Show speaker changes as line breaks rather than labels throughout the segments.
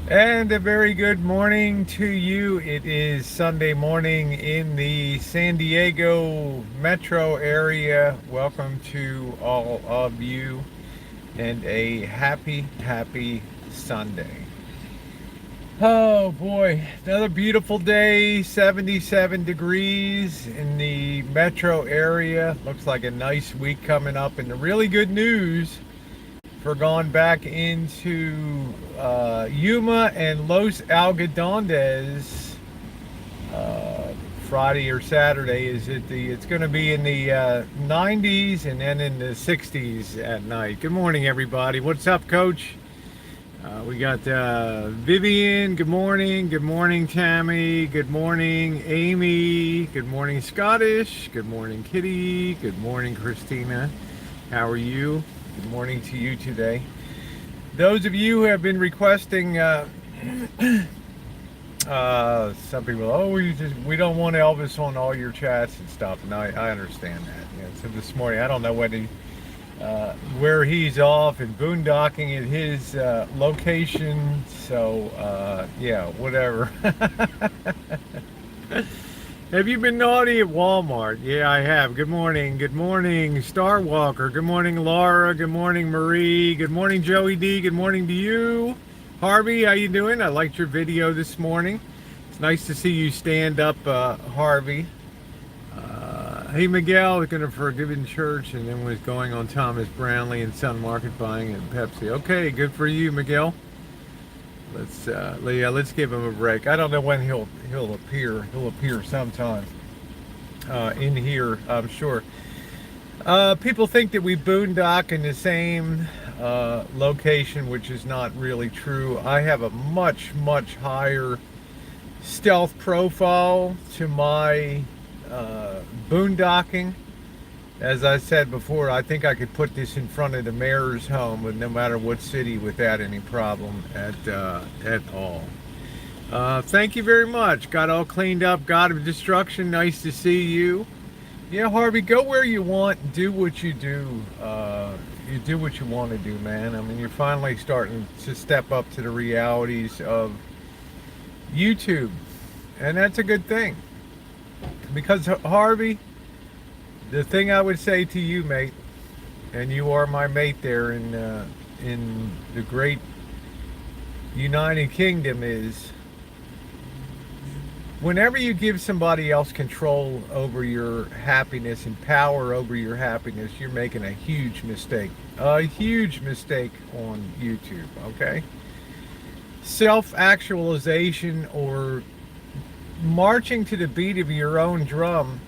And a very good morning to you. It is Sunday morning in the San Diego metro area. Welcome to all of you and a happy Sunday. Oh boy, another beautiful day, 77 degrees in the metro area. Looks like a nice week coming up. And the really good news for going back into Yuma and Los Algodones Friday or Saturday is it's going to be in the 90s and then in the 60s at night. Good morning, everybody. What's up, Coach? We got Vivian. Good morning. Good morning, Tammy. Good morning, Amy. Good morning, Scottish. Good morning, Kitty. Good morning, Christina. How are you? Good morning to you today. Those of you who have been requesting, some people, we don't want Elvis on all your chats and stuff, and I understand that. Yeah, so this morning, I don't know where he's off and boondocking at his location. So yeah, whatever. Have you been naughty at Walmart? Yeah, I have. Good morning. Good morning, Star Walker. Good morning, Laura. Good morning, Marie. Good morning, Joey D. Good morning to you. Harvey, how you doing? I liked your video this morning. It's nice to see you stand up, Harvey. Hey, Miguel, looking for Forgiven Church, and then was going on Thomas Brownlee and Sun Market buying at Pepsi. Okay, good for you, Miguel. Let's give him a break. I don't know when he'll appear. He'll appear sometime in here, I'm sure. People think that we boondock in the same location, which is not really true. I have a much higher stealth profile to my boondocking. As I said before, I think I could put this in front of the mayor's home, with no matter what city, without any problem at all. Thank you very much. Got all cleaned up. God of Destruction, nice to see you. Yeah, Harvey, go where you want. Do what you do. You do what you want to do, man. I mean, you're finally starting to step up to the realities of YouTube, and that's a good thing. Because Harvey, the thing I would say to you, mate, and you are my mate there in the great United Kingdom, is whenever you give somebody else control over your happiness and power over your happiness, you're making a huge mistake. A huge mistake on YouTube, okay? Self-actualization, or marching to the beat of your own drum,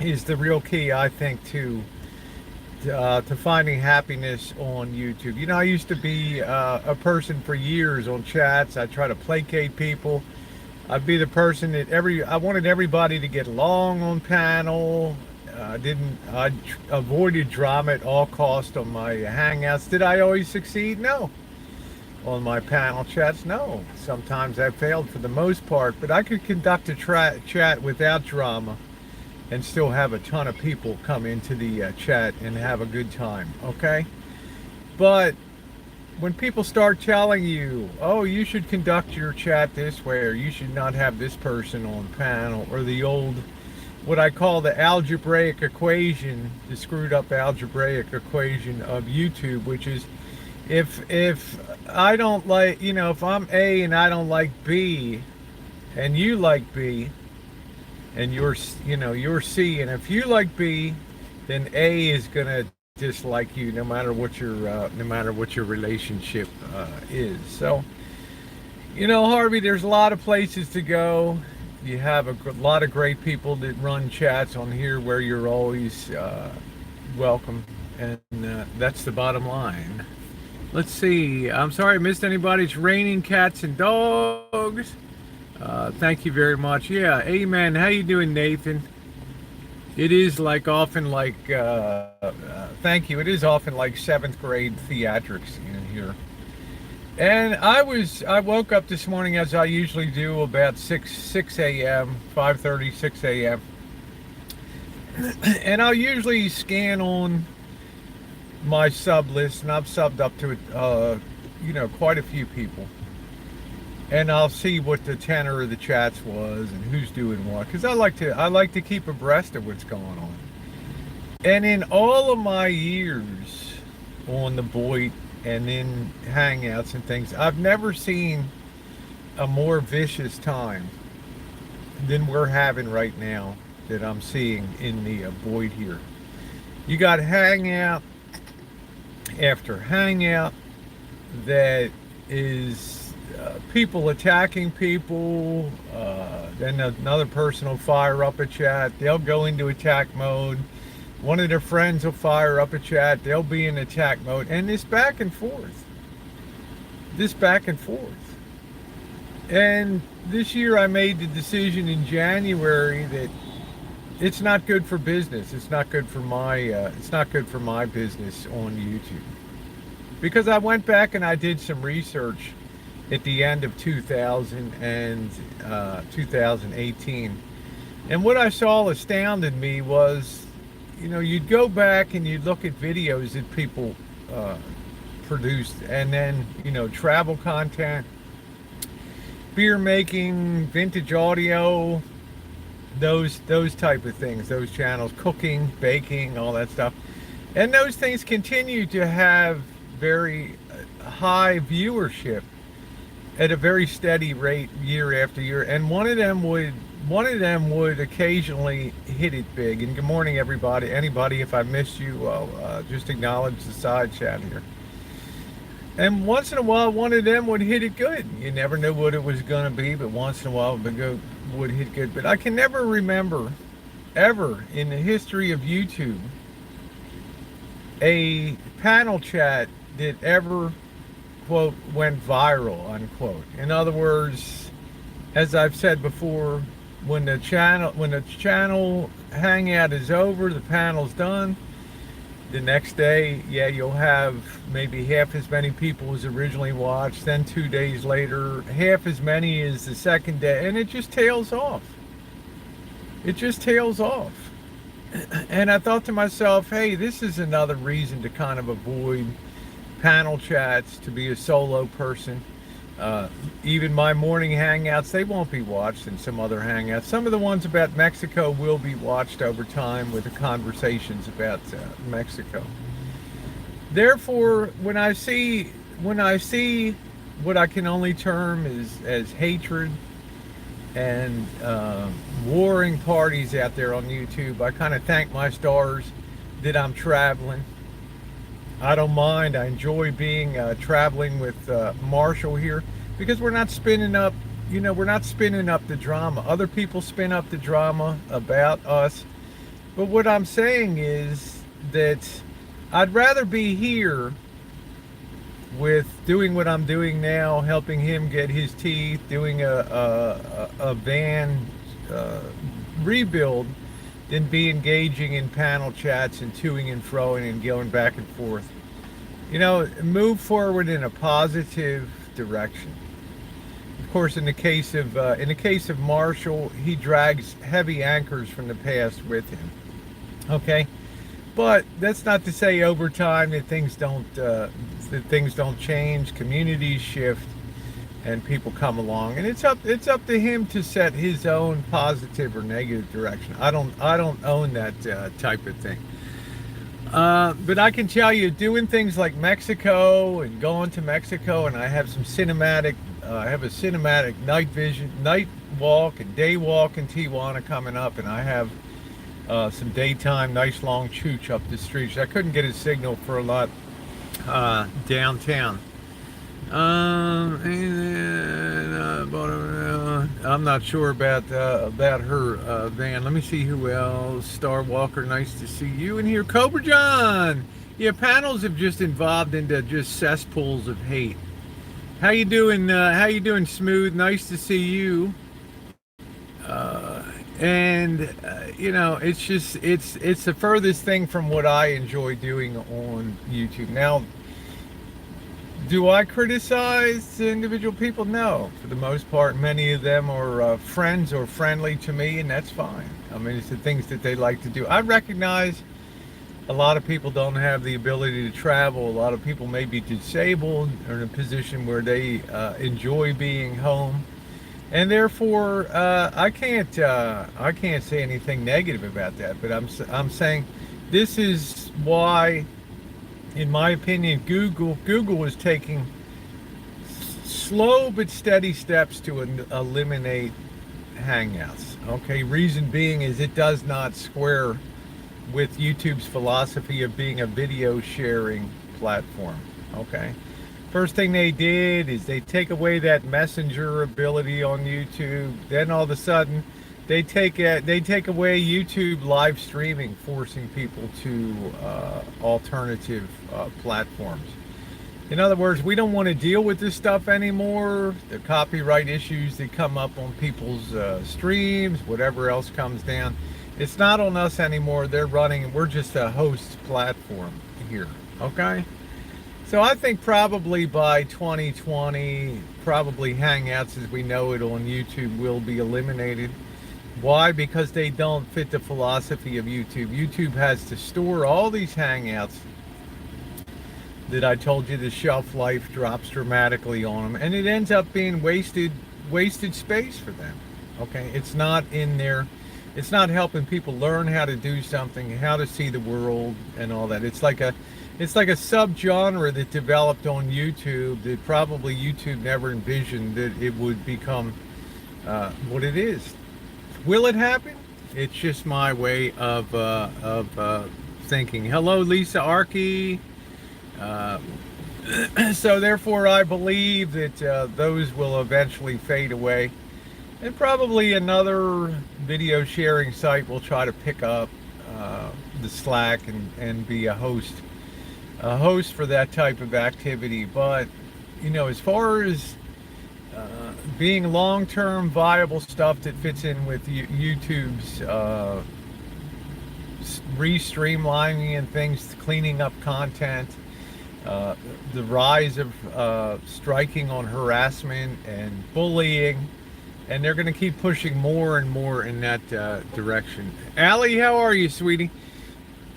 is the real key, I think, to finding happiness on YouTube. You know, I used to be a person for years on chats. I try to placate people. I'd be the person that I wanted everybody to get along on panel. I avoided drama at all costs on my hangouts. Did I always succeed? No. On my panel chats, no. Sometimes I failed for the most part, but I could conduct a chat without drama and still have a ton of people come into the chat and have a good time, okay? But when people start telling you, oh, you should conduct your chat this way, or you should not have this person on panel, or the old, what I call the algebraic equation, the screwed up algebraic equation of YouTube, which is, if I don't like, if I'm A and I don't like B, and you like B, and you're C, and if you like B, then A is gonna dislike you, no matter what your relationship is. So, Harvey, there's a lot of places to go. You have a lot of great people that run chats on here where you're always welcome, and that's the bottom line. Let's see. I'm sorry I missed anybody. It's raining cats and dogs. Thank you very much. Yeah, amen. How you doing, Nathan? It is thank you. It is often like 7th grade theatrics in here. And I woke up this morning, as I usually do, about 6 a.m., 5:30, 6 a.m. And I'll usually scan on my sub list, and I've subbed up to quite a few people. And I'll see what the tenor of the chats was and who's doing what, because I like to keep abreast of what's going on. And in all of my years on the Boyd and in Hangouts and things, I've never seen a more vicious time than we're having right now that I'm seeing in the Boyd here. You got Hangout after Hangout that is people attacking people, then another person will fire up a chat, they'll go into attack mode. One of their friends will fire up a chat, they'll be in attack mode, and this back and forth. And this year I made the decision in January that it's not good for business. It's not good for my business on YouTube. Because I went back and I did some research at the end of 2018. And what I saw astounded me was, you'd go back and you'd look at videos that people produced, and then, travel content, beer making, vintage audio, those type of things, those channels, cooking, baking, all that stuff. And those things continue to have very high viewership at a very steady rate year after year. And one of them would occasionally hit it big. And good morning, everybody. Anybody, if I missed you, I'll just acknowledge the side chat here. And once in a while, one of them would hit it good. You never knew what it was going to be, but once in a while it would hit good. But I can never remember, ever in the history of YouTube, a panel chat that ever, quote, went viral, unquote. In other words, as I've said before, when the channel hangout is over, the panel's done, the next day, yeah, you'll have maybe half as many people as originally watched. Then 2 days later, half as many as the second day, and it just tails off. And I thought to myself, hey, this is another reason to kind of avoid panel chats, to be a solo person. Even my morning hangouts, they won't be watched in some other hangouts. Some of the ones about Mexico will be watched over time with the conversations about Mexico. Therefore, when I see what I can only term as hatred and warring parties out there on YouTube, I kind of thank my stars that I'm traveling. I don't mind. I enjoy being traveling with Marshall here, because we're not spinning up, we're not spinning up the drama. Other people spin up the drama about us. But what I'm saying is that I'd rather be here with doing what I'm doing now, helping him get his teeth, doing a van rebuild, than be engaging in panel chats and toing and froing and going back and forth. Move forward in a positive direction. Of course, in the case of Marshall, he drags heavy anchors from the past with him. Okay, but that's not to say over time that things don't change. Communities shift, and people come along, and it's up to him to set his own positive or negative direction. I don't own that type of thing. But I can tell you, doing things like Mexico and going to Mexico, and I have some cinematic. I have a cinematic night walk and day walk in Tijuana coming up, and I have some daytime nice long chooch up the streets. I couldn't get a signal for a lot downtown. I'm not sure about her van. Let me see who else. Star Walker, nice to see you in here. Cobra John. Yeah, panels have just evolved into just cesspools of hate. How you doing? Smooth? Nice to see you. It's the furthest thing from what I enjoy doing on YouTube. Now, do I criticize individual people? No. For the most part, many of them are friends or friendly to me, and that's fine. I mean, it's the things that they like to do. I recognize A lot of people don't have the ability to travel. A lot of people may be disabled or in a position where they enjoy being home, and therefore I can't say anything negative about that. But I'm saying this is why, in my opinion, Google is taking slow but steady steps to eliminate Hangouts. Okay, reason being is it does not square with YouTube's philosophy of being a video sharing platform. Okay, first thing they did is they take away that messenger ability on YouTube. Then all of a sudden they take away YouTube live streaming, forcing people to alternative platforms. In other words, we don't want to deal with this stuff anymore. The copyright issues that come up on people's streams, whatever else comes down, it's not on us anymore. They're running, we're just a host platform here, okay? So I think probably by 2020, probably Hangouts as we know it on YouTube will be eliminated. Why? Because they don't fit the philosophy of YouTube. YouTube has to store all these Hangouts that I told you the shelf life drops dramatically on them, and it ends up being wasted space for them. Okay, it's not in there. It's not helping people learn how to do something, how to see the world, and all that. It's like a subgenre that developed on YouTube that probably YouTube never envisioned that it would become what it is. Will it happen? It's just my way of thinking. Hello, Lisa Arkey. So therefore I believe that those will eventually fade away, and probably another video sharing site will try to pick up the slack and be a host for that type of activity. But you know, as far as being long-term viable stuff that fits in with YouTube's re-streamlining and things, cleaning up content, the rise of striking on harassment and bullying, and they're going to keep pushing more and more in that direction. Allie, how are you, sweetie?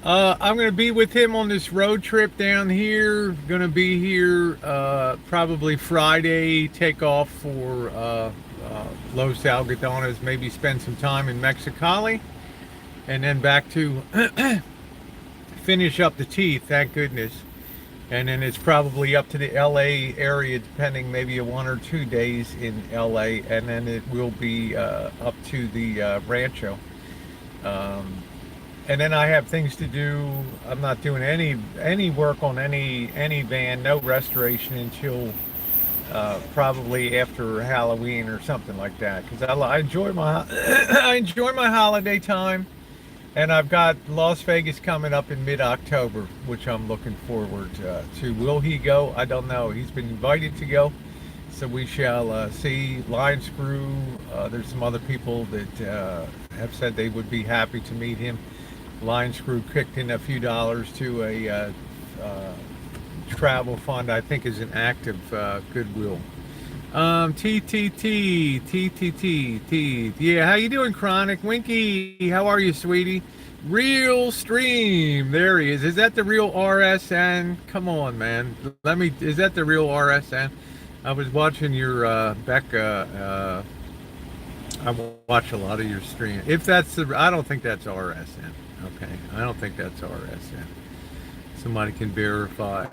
I'm going to be with him on this road trip down here. Going to be here probably Friday, take off for Los Algodones, maybe spend some time in Mexicali, and then back to finish up the teeth, thank goodness. And then it's probably up to the LA area, depending, maybe 1 or 2 days in LA, and then it will be up to the Rancho. And then I have things to do. I'm not doing any work on any van, no restoration until probably after Halloween or something like that, because I enjoy my I enjoy my holiday time. And I've got Las Vegas coming up in mid-October, which I'm looking forward to. Will he go? I don't know. He's been invited to go, so we shall see. Lion Screw, there's some other people that have said they would be happy to meet him. Lion Screw kicked in a few dollars to a travel fund, I think is an act of goodwill. TTT, yeah, how you doing, Chronic? Winky, how are you, sweetie? Real Stream, there he is. Is that the real RSN? Come on, man. Is that the real RSN? I was watching your, Becca, I watch a lot of your stream. If that's the, I don't think that's RSN. Okay, I don't think that's RSN. Somebody can verify.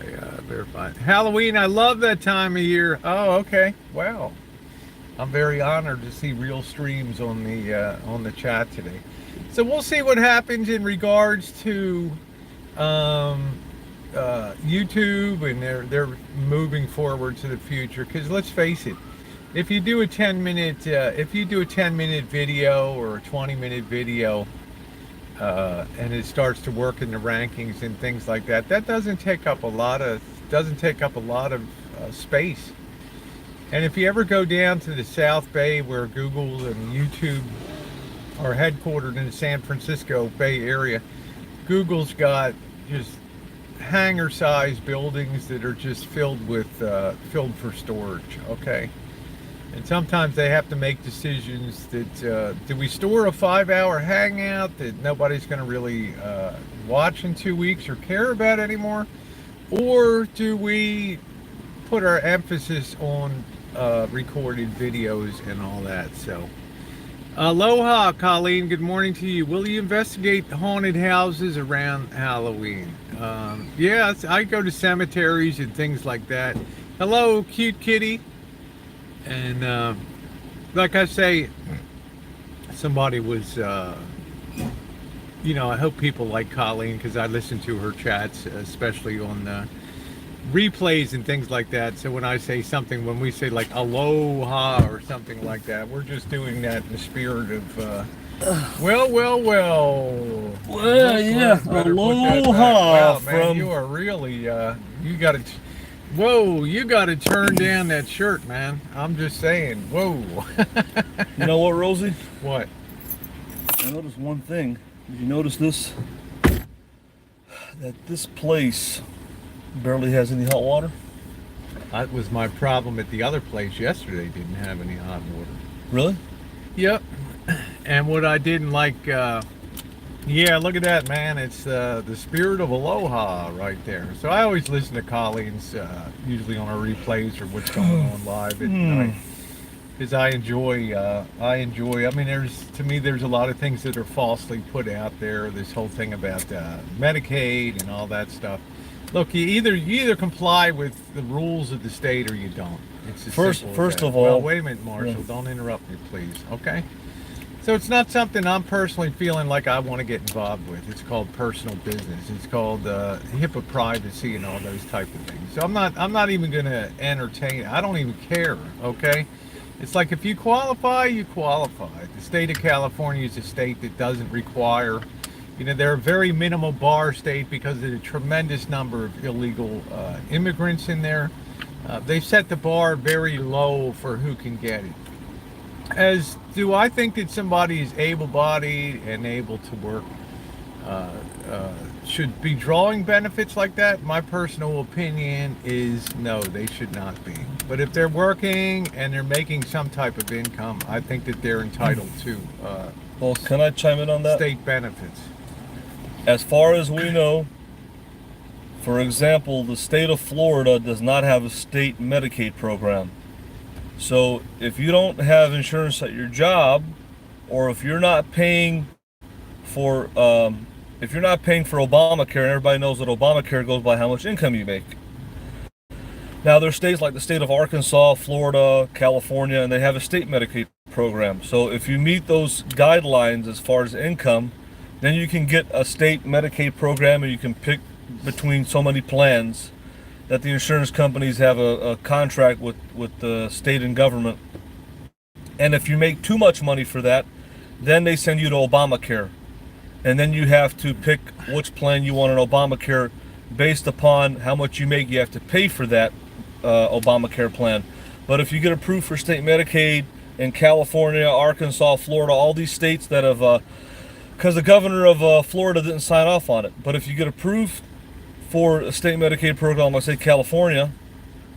Halloween, I love that time of year. Oh, okay. Wow. I'm very honored to see real streams on the chat today. So we'll see what happens in regards to YouTube, and they're moving forward to the future. Because let's face it, if you do a 10-minute video or a 20-minute video, and it starts to work in the rankings and things like that, that doesn't take up a lot of space. And if you ever go down to the South Bay, where Google and YouTube are headquartered in the San Francisco Bay Area, Google's got just hangar-sized buildings that are just filled for storage. Okay, And sometimes they have to make decisions that, do we store a 5-hour hangout that nobody's going to really watch in 2 weeks or care about anymore? Or do we put our emphasis on recorded videos and all that? So, aloha, Colleen. Good morning to you. Will you investigate haunted houses around Halloween? Yeah, I go to cemeteries and things like that. Hello, cute kitty. And like I say, somebody was, you know, I hope people like Colleen, because I listen to her chats, especially on the replays and things like that. So when I say something, when we say like aloha or something like that, we're just doing that in the spirit of, well.
Well, yeah, aloha.
Wow, man, you are really, you got to... Whoa, you got to turn down that shirt, man. I'm just saying, whoa.
You know what, Rosie?
What?
I noticed one thing. Did you notice this? That this place barely has any hot water.
That was my problem at the other place yesterday. Didn't have any hot water.
Really?
Yep. And what I didn't like, yeah, look at that, man. It's the spirit of aloha right there. So I always listen to Colleen's, usually on our replays or what's going on live at night, because I enjoy. I mean, to me, there's a lot of things that are falsely put out there. This whole thing about Medicaid and all that stuff. Look, you either comply with the rules of the state or you don't. It's as
first of all.
Well, wait a minute, Marshall. Yeah. Don't interrupt me, please. Okay. So it's not something I'm personally feeling like I want to get involved with. It's called personal business. It's called HIPAA privacy and all those type of things. So I'm not even going to entertain it. I don't even care, okay? It's like if you qualify, you qualify. The state of California is a state that doesn't require, you know, they're a very minimal bar state because of the tremendous number of illegal immigrants in there. They set the bar very low for who can get it. As do I think that somebody is able-bodied and able to work should be drawing benefits like that? My personal opinion is no, they should not be. But if they're working and they're making some type of income, I think that they're entitled to
well, can I chime in on that?
State benefits.
As far as we know, for example, the state of Florida does not have a state Medicaid program. So if you don't have insurance at your job, or if you're not paying for Obamacare, and everybody knows that Obamacare goes by how much income you make. Now there's states like the state of Arkansas, Florida, California, and they have a state Medicaid program. So if you meet those guidelines as far as income, then you can get a state Medicaid program, and you can pick between so many plans that the insurance companies have a contract with the state and government. And if you make too much money for that, then they send you to Obamacare. And then you have to pick which plan you want in Obamacare based upon how much you make. You have to pay for that Obamacare plan. But if you get approved for state Medicaid in California, Arkansas, Florida, all these states that have, because the governor of Florida didn't sign off on it. But if you get approved for a state Medicaid program, like say California,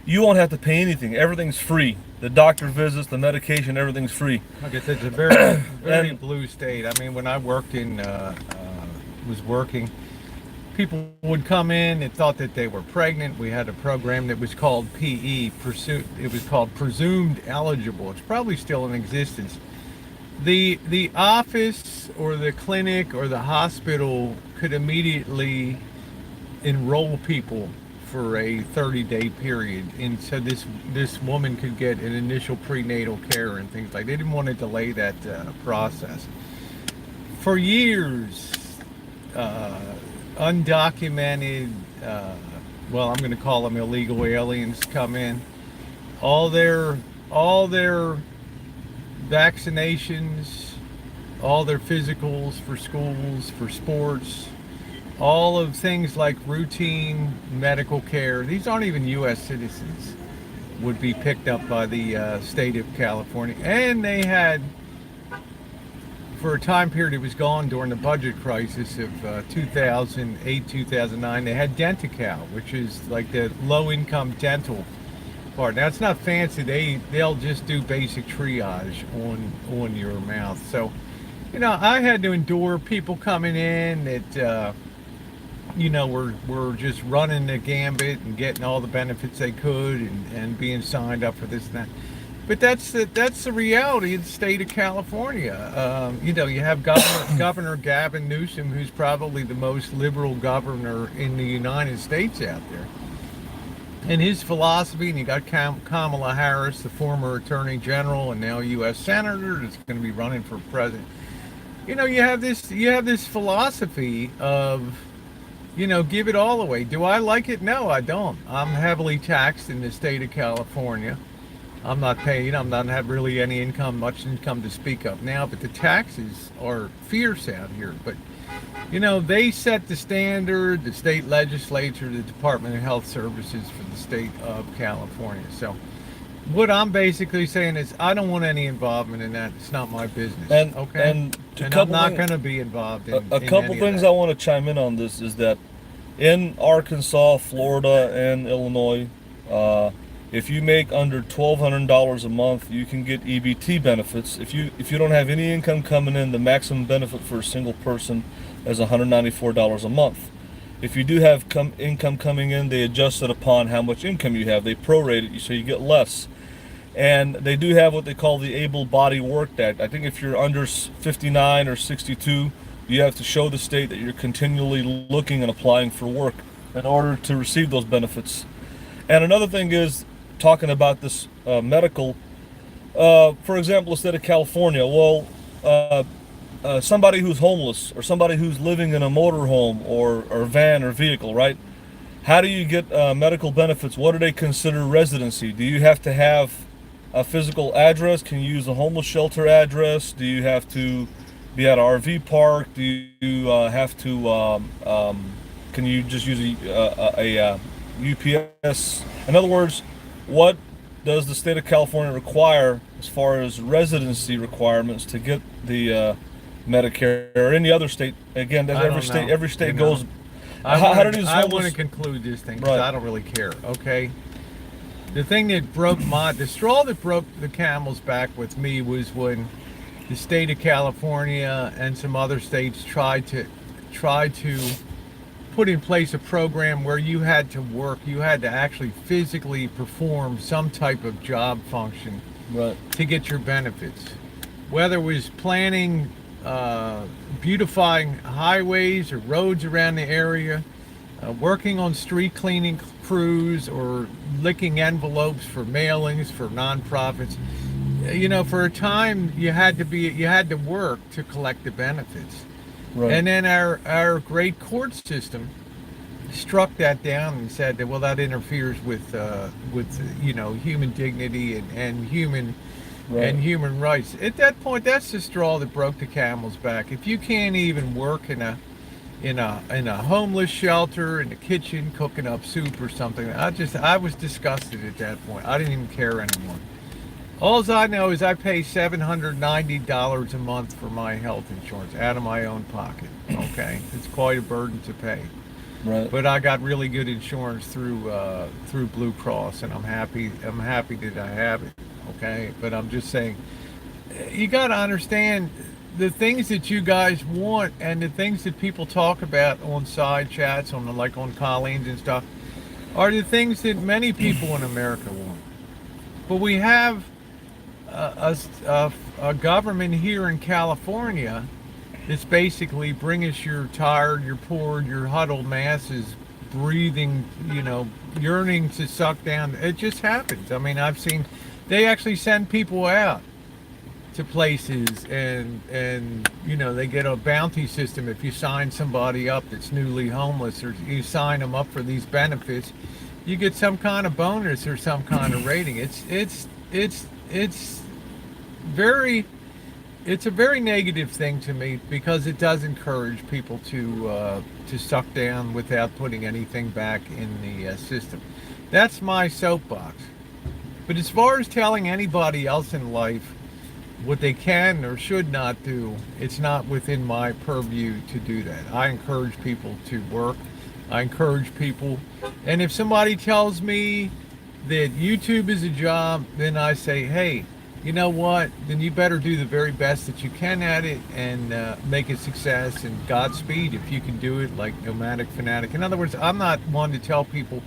you won't have to pay anything. Everything's free. The doctor visits, the medication, everything's free.
Okay, it's a very, very blue state. I mean, when I worked people would come in and thought that they were pregnant. We had a program that was called PE, it was called Presumed Eligible. It's probably still in existence. The office or the clinic or the hospital could immediately enroll people for a 30-day period, and so this woman could get an initial prenatal care and things like that. They didn't want to delay that process. For years, undocumented, well, I'm going to call them illegal aliens, come in. All their vaccinations, all their physicals for schools, for sports, all of things like routine medical care. These aren't even U.S. citizens, would be picked up by the state of California. And they had, for a time period, it was gone during the budget crisis of 2008, 2009. They had Denti-Cal, which is like the low-income dental part. Now it's not fancy. They'll just do basic triage on your mouth. So, you know, I had to endure people coming in that you know, were just running the gambit and getting all the benefits they could and being signed up for this and that. But that's the reality of the state of California. You know, you have Governor Gavin Newsom, who's probably the most liberal governor in the United States out there. And his philosophy, and you got Kamala Harris, the former Attorney General and now U.S. Senator, that's going to be running for president. You know, you have this philosophy of, you know, give it all away. Do I like it? No, I don't. I'm heavily taxed in the state of California. I'm not paying, I'm not have really any income, much income to speak of now, but the taxes are fierce out here. But, you know, they set the standard, the state legislature, the Department of Health Services for the state of California. So what I'm basically saying is I don't want any involvement in that. It's not my business. Okay? And I'm not going to be involved in
a couple things I want to chime in on this is that in Arkansas, Florida, and Illinois, if you make under $1,200 a month, you can get EBT benefits. If you don't have any income coming in, the maximum benefit for a single person is $194 a month. If you do have income coming in, they adjust it upon how much income you have. They prorate it so you get less. And they do have what they call the Able Body Work Act. I think if you're under 59 or 62, you have to show the state that you're continually looking and applying for work in order to receive those benefits. And another thing is, talking about this medical, for example, the state of California, well, somebody who's homeless or somebody who's living in a motorhome or van or vehicle, right? How do you get medical benefits? What do they consider residency? Do you have to have a physical address? Can you use a homeless shelter address? Do you have to be at an RV park? Do you have to, can you just use a UPS? In other words, what does the state of California require as far as residency requirements to get the Medicare or any other state? Again, every state goes.
I want to conclude this thing because I don't really care. Okay. The thing that the straw that broke the camel's back with me was when the state of California and some other states tried to put in place a program where you had to work, you had to actually physically perform some type of job function to get your benefits. Whether it was planning, beautifying highways or roads around the area, working on street cleaning crews, or licking envelopes for mailings for nonprofits. You know, for a time you had to work to collect the benefits. Right. And then our great court system struck that down and said that, well, that interferes with you know, human dignity and human rights. At that point, that's the straw that broke the camel's back. If you can't even work in a homeless shelter in the kitchen cooking up soup or something, I was disgusted at that point. I didn't even care anymore. All I know is I pay $790 a month for my health insurance out of my own pocket. Okay, it's quite a burden to pay. Right. But I got really good insurance through Blue Cross, and I'm happy that I have it. Okay, but I'm just saying, you got to understand the things that you guys want and the things that people talk about on side chats, on Colleen's and stuff, are the things that many people in America want. But we have a government here in California that's basically bring us your tired, your poor, your huddled masses breathing, you know, yearning to suck down. It just happens. I mean, I've seen they actually send people out to places and you know, they get a bounty system. If you sign somebody up that's newly homeless, or you sign them up for these benefits, you get some kind of bonus or some kind of rating. It's a very negative thing to me, because it does encourage people to suck down without putting anything back in the system. That's my soapbox. But as far as telling anybody else in life what they can or should not do, it's not within my purview to do that. I encourage people to work. I encourage people, and if somebody tells me that YouTube is a job, then I say, hey, you know what? Then you better do the very best that you can at it and make it success, and Godspeed if you can do it, like Nomadic Fanatic. In other words, I'm not one to tell people,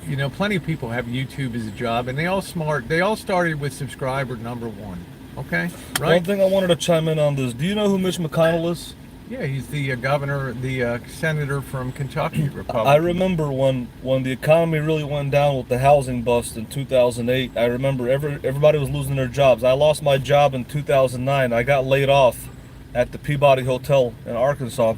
you know, plenty of people have YouTube as a job, and they all smart. They all started with subscriber number one. Okay, right?
One thing I wanted to chime in on this. Do you know who Mitch McConnell is?
Yeah, he's the governor, the senator from Kentucky, Republican.
I remember when the economy really went down with the housing bust in 2008. I remember everybody was losing their jobs. I lost my job in 2009. I got laid off at the Peabody Hotel in Arkansas,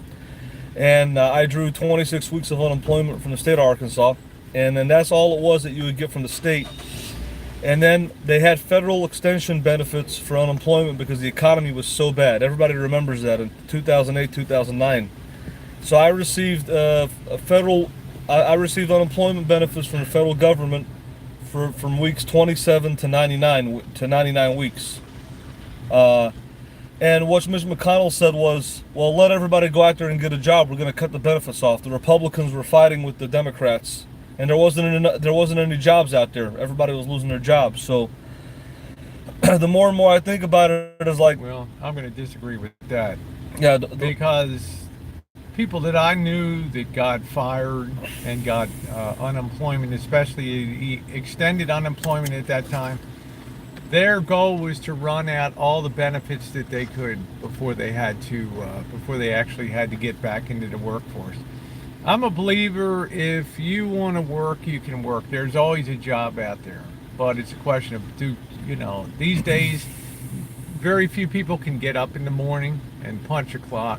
and I drew 26 weeks of unemployment from the state of Arkansas, and then that's all it was that you would get from the state. And then they had federal extension benefits for unemployment because the economy was so bad. Everybody remembers that in 2008, 2009. So I received I received unemployment benefits from the federal government from weeks 27 to 99 weeks. And what Mitch McConnell said was, well, let everybody go out there and get a job. We're going to cut the benefits off. The Republicans were fighting with the Democrats. And there wasn't any jobs out there. Everybody was losing their jobs. So the more and more I think about it, it's like,
well, I'm going to disagree with that.
Yeah,
because people that I knew that got fired and got unemployment, especially extended unemployment at that time, their goal was to run out all the benefits that they could before they actually had to get back into the workforce. I'm a believer, if you want to work, you can work. There's always a job out there. But it's a question of, these days, very few people can get up in the morning and punch a clock.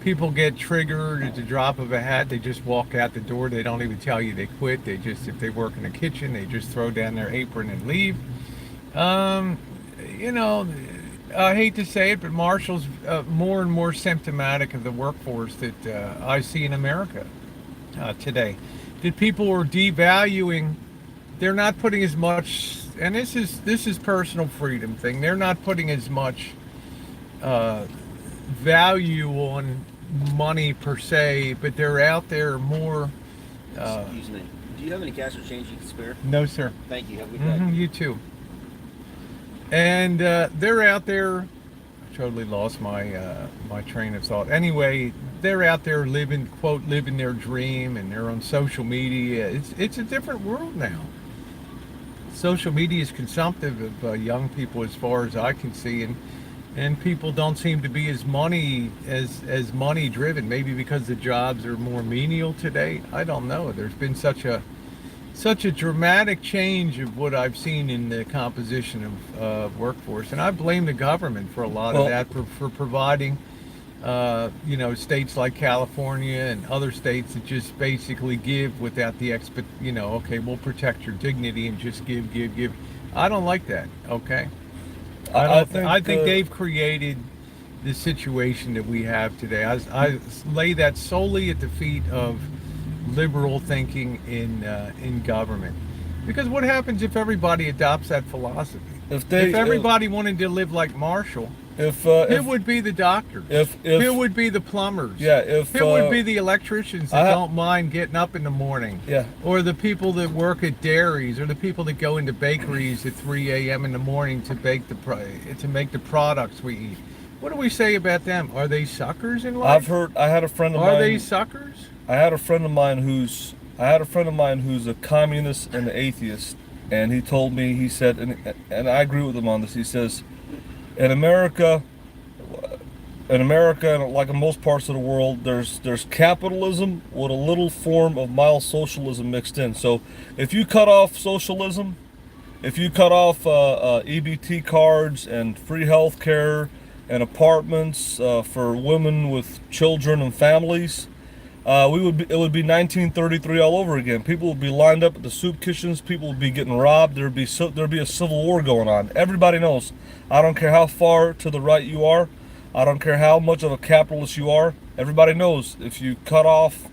People get triggered at the drop of a hat. They just walk out the door. They don't even tell you they quit. If they work in the kitchen, they just throw down their apron and leave. I hate to say it, but Marshall's more and more symptomatic of the workforce that I see in America today. That people are devaluing. They're not putting as much, and this is personal freedom thing. They're not putting as much value on money per se, but they're out there more.
Excuse me. Do you have any cash or change you can spare?
No, sir.
Thank you. Have a good day.
You too. And they're out there. I totally lost my my train of thought. Anyway, they're out there living their dream, and they're on social media. It's a different world now. Social media is consumptive of young people, as far as I can see, and people don't seem to be as money driven. Maybe because the jobs are more menial today. I don't know. There's been such a dramatic change of what I've seen in the composition of workforce, and I blame the government for a lot of that, for providing, states like California and other states that just basically give without the okay, we'll protect your dignity and just give. I don't like that. Okay, I think they've created the situation that we have today. I lay that solely at the feet of liberal thinking in government, because what happens if everybody adopts that philosophy? If everybody wanted to live like Marshall, it would be the doctors, it would be the plumbers, it would be the electricians that don't mind getting up in the morning, or the people that work at dairies, or the people that go into bakeries at 3 a.m. in the morning to make the products we eat. What do we say about them? Are they suckers in life?
I had a friend of mine.
Are they suckers?
I had a friend of mine who's a communist and an atheist, and he told me, he said, and I agree with him on this. He says, in America, and like in most parts of the world, there's capitalism with a little form of mild socialism mixed in. So if you cut off socialism, if you cut off EBT cards and free health care and apartments for women with children and families, it would be 1933 all over again. People would be lined up at the soup kitchens. People would be getting robbed. There'd be a civil war going on. Everybody knows. I don't care how far to the right you are. I don't care how much of a capitalist you are. Everybody knows if you cut off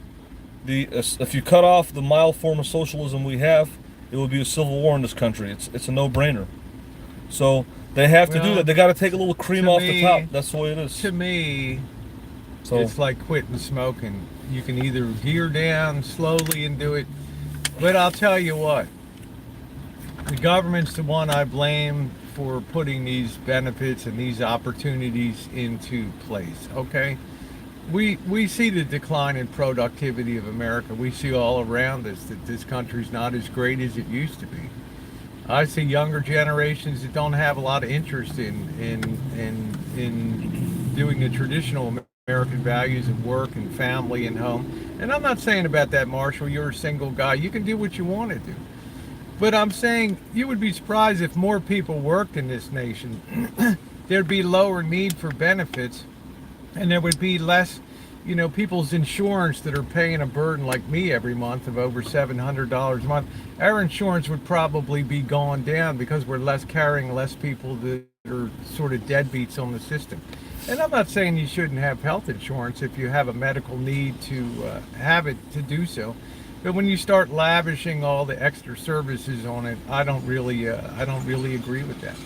the mild form of socialism we have, it would be a civil war in this country. It's a no-brainer. So they have to do that. They got to take a little cream off the top. That's the way it is.
To me, it's like quitting smoking. You can either gear down slowly and do it, but I'll tell you what, The government's the one I blame for putting these benefits and these opportunities into place, okay? We see the decline in productivity of America. We see all around us that this country's not as great as it used to be. I see younger generations that don't have a lot of interest in doing the traditional American values of work and family and home. And I'm not saying about that, Marshall, you're a single guy. You can do what you want to do. But I'm saying you would be surprised if more people worked in this nation. There'd be lower need for benefits, and there would be less, people's insurance that are paying a burden like me every month of over $700 a month. Our insurance would probably be gone down because we're carrying less people that are sort of deadbeats on the system. And I'm not saying you shouldn't have health insurance if you have a medical need to have it to do so. But when you start lavishing all the extra services on it, I don't really agree with that.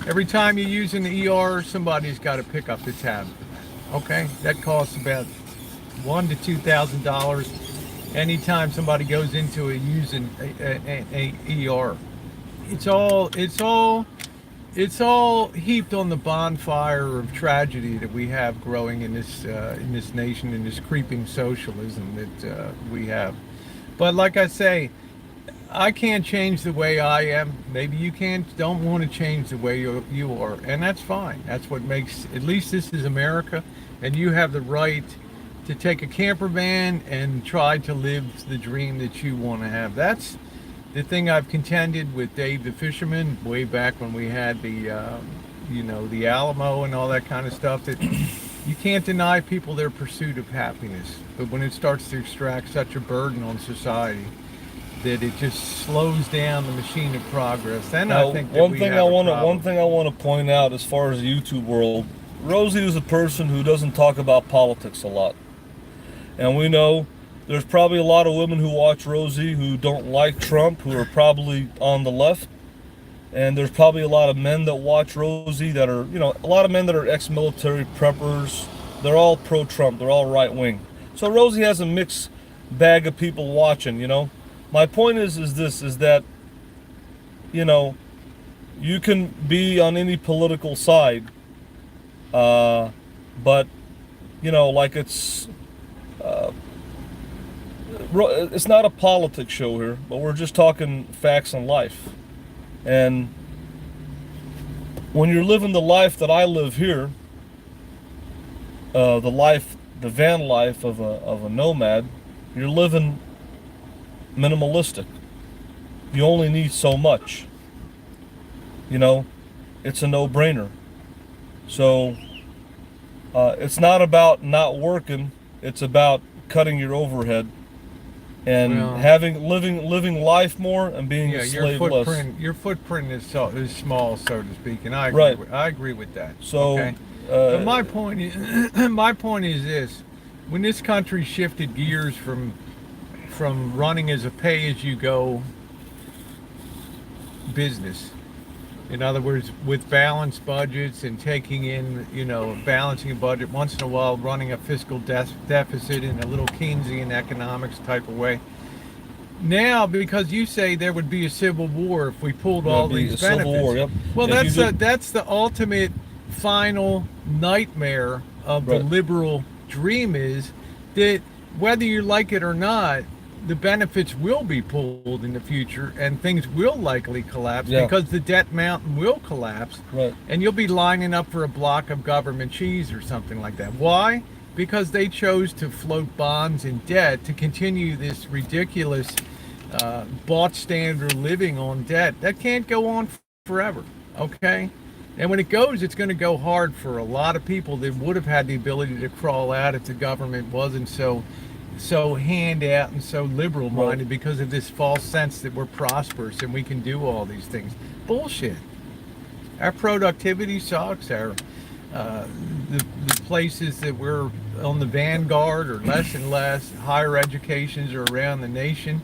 Every time you use an ER, somebody's got to pick up the tab for that. Okay, that costs about $1,000 to $2,000 anytime somebody goes into using a ER. It's all heaped on the bonfire of tragedy that we have growing in this nation, in this creeping socialism that we have. But like I say, I can't change the way I am. Maybe you don't want to change the way you are, and that's fine. That's what makes, at least this is America, and you have the right to take a camper van and try to live the dream that you want to have. That's the thing I've contended with Dave the Fisherman way back when we had the Alamo and all that kind of stuff, that you can't deny people their pursuit of happiness. But when it starts to extract such a burden on society that it just slows down the machine of progress, then I think that
one thing I want to point out as far as the YouTube world, Rosie is a person who doesn't talk about politics a lot. And we know there's probably a lot of women who watch Rosie who don't like Trump, who are probably on the left. And there's probably a lot of men that watch Rosie that are, a lot of men that are ex-military preppers. They're all pro-Trump. They're all right-wing. So Rosie has a mixed bag of people watching, My point is that, you can be on any political side, but, it's not a politics show here, but we're just talking facts in life. And when you're living the life that I live here, the van life of a nomad, you're living minimalistic. You only need so much. It's a no-brainer. So it's not about not working. It's about cutting your overhead and living life more and being a slave less.
Your footprint is small, so to speak, and I agree with that.
So,
okay? But my point is this: when this country shifted gears from running as a pay-as-you-go business, in other words, with balanced budgets and taking in, balancing a budget once in a while, running a fiscal deficit in a little Keynesian economics type of way. Now, because you say there would be a civil war if we pulled all these benefits.
Civil war, yep.
Well, that's the ultimate final nightmare of the liberal dream, is that whether you like it or not, the benefits will be pulled in the future and things will likely collapse because the debt mountain will collapse, and you'll be lining up for a block of government cheese or something like that. Why? Because they chose to float bonds in debt to continue this ridiculous bought standard living on debt. That can't go on forever, okay? And when it goes, it's going to go hard for a lot of people that would have had the ability to crawl out if the government wasn't so handout and so liberal minded because of this false sense that we're prosperous and we can do all these things. Bullshit. Our productivity sucks. Our the places that we're on the vanguard are less and less. Higher educations are around the nation.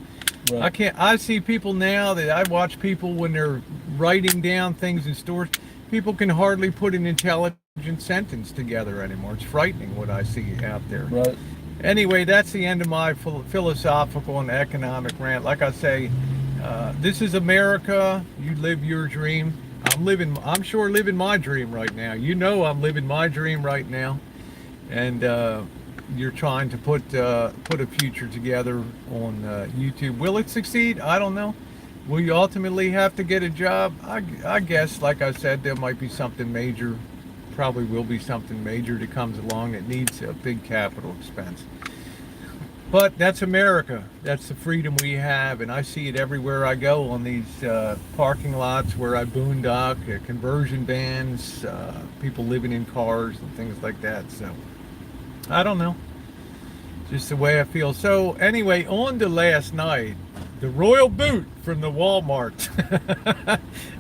I see people now that I watch people when they're writing down things in stores. People can hardly put an intelligent sentence together anymore. It's frightening what I see out there. Anyway, that's the end of my philosophical and economic rant. Like I say, This is America. You live your dream. I'm sure living my dream right now. You know I'm living my dream right now. And you're trying to put a future together on YouTube. Will it succeed? I don't know. Will you ultimately have to get a job? I guess, like I said, there might be something major. Probably will be something major that comes along that needs a big capital expense. But that's America. That's the freedom we have, and I see it everywhere I go on these parking lots where I boondock, conversion vans, people living in cars and things like that. So I don't know, just the way I feel. So anyway, on to last night, the royal boot from the Walmart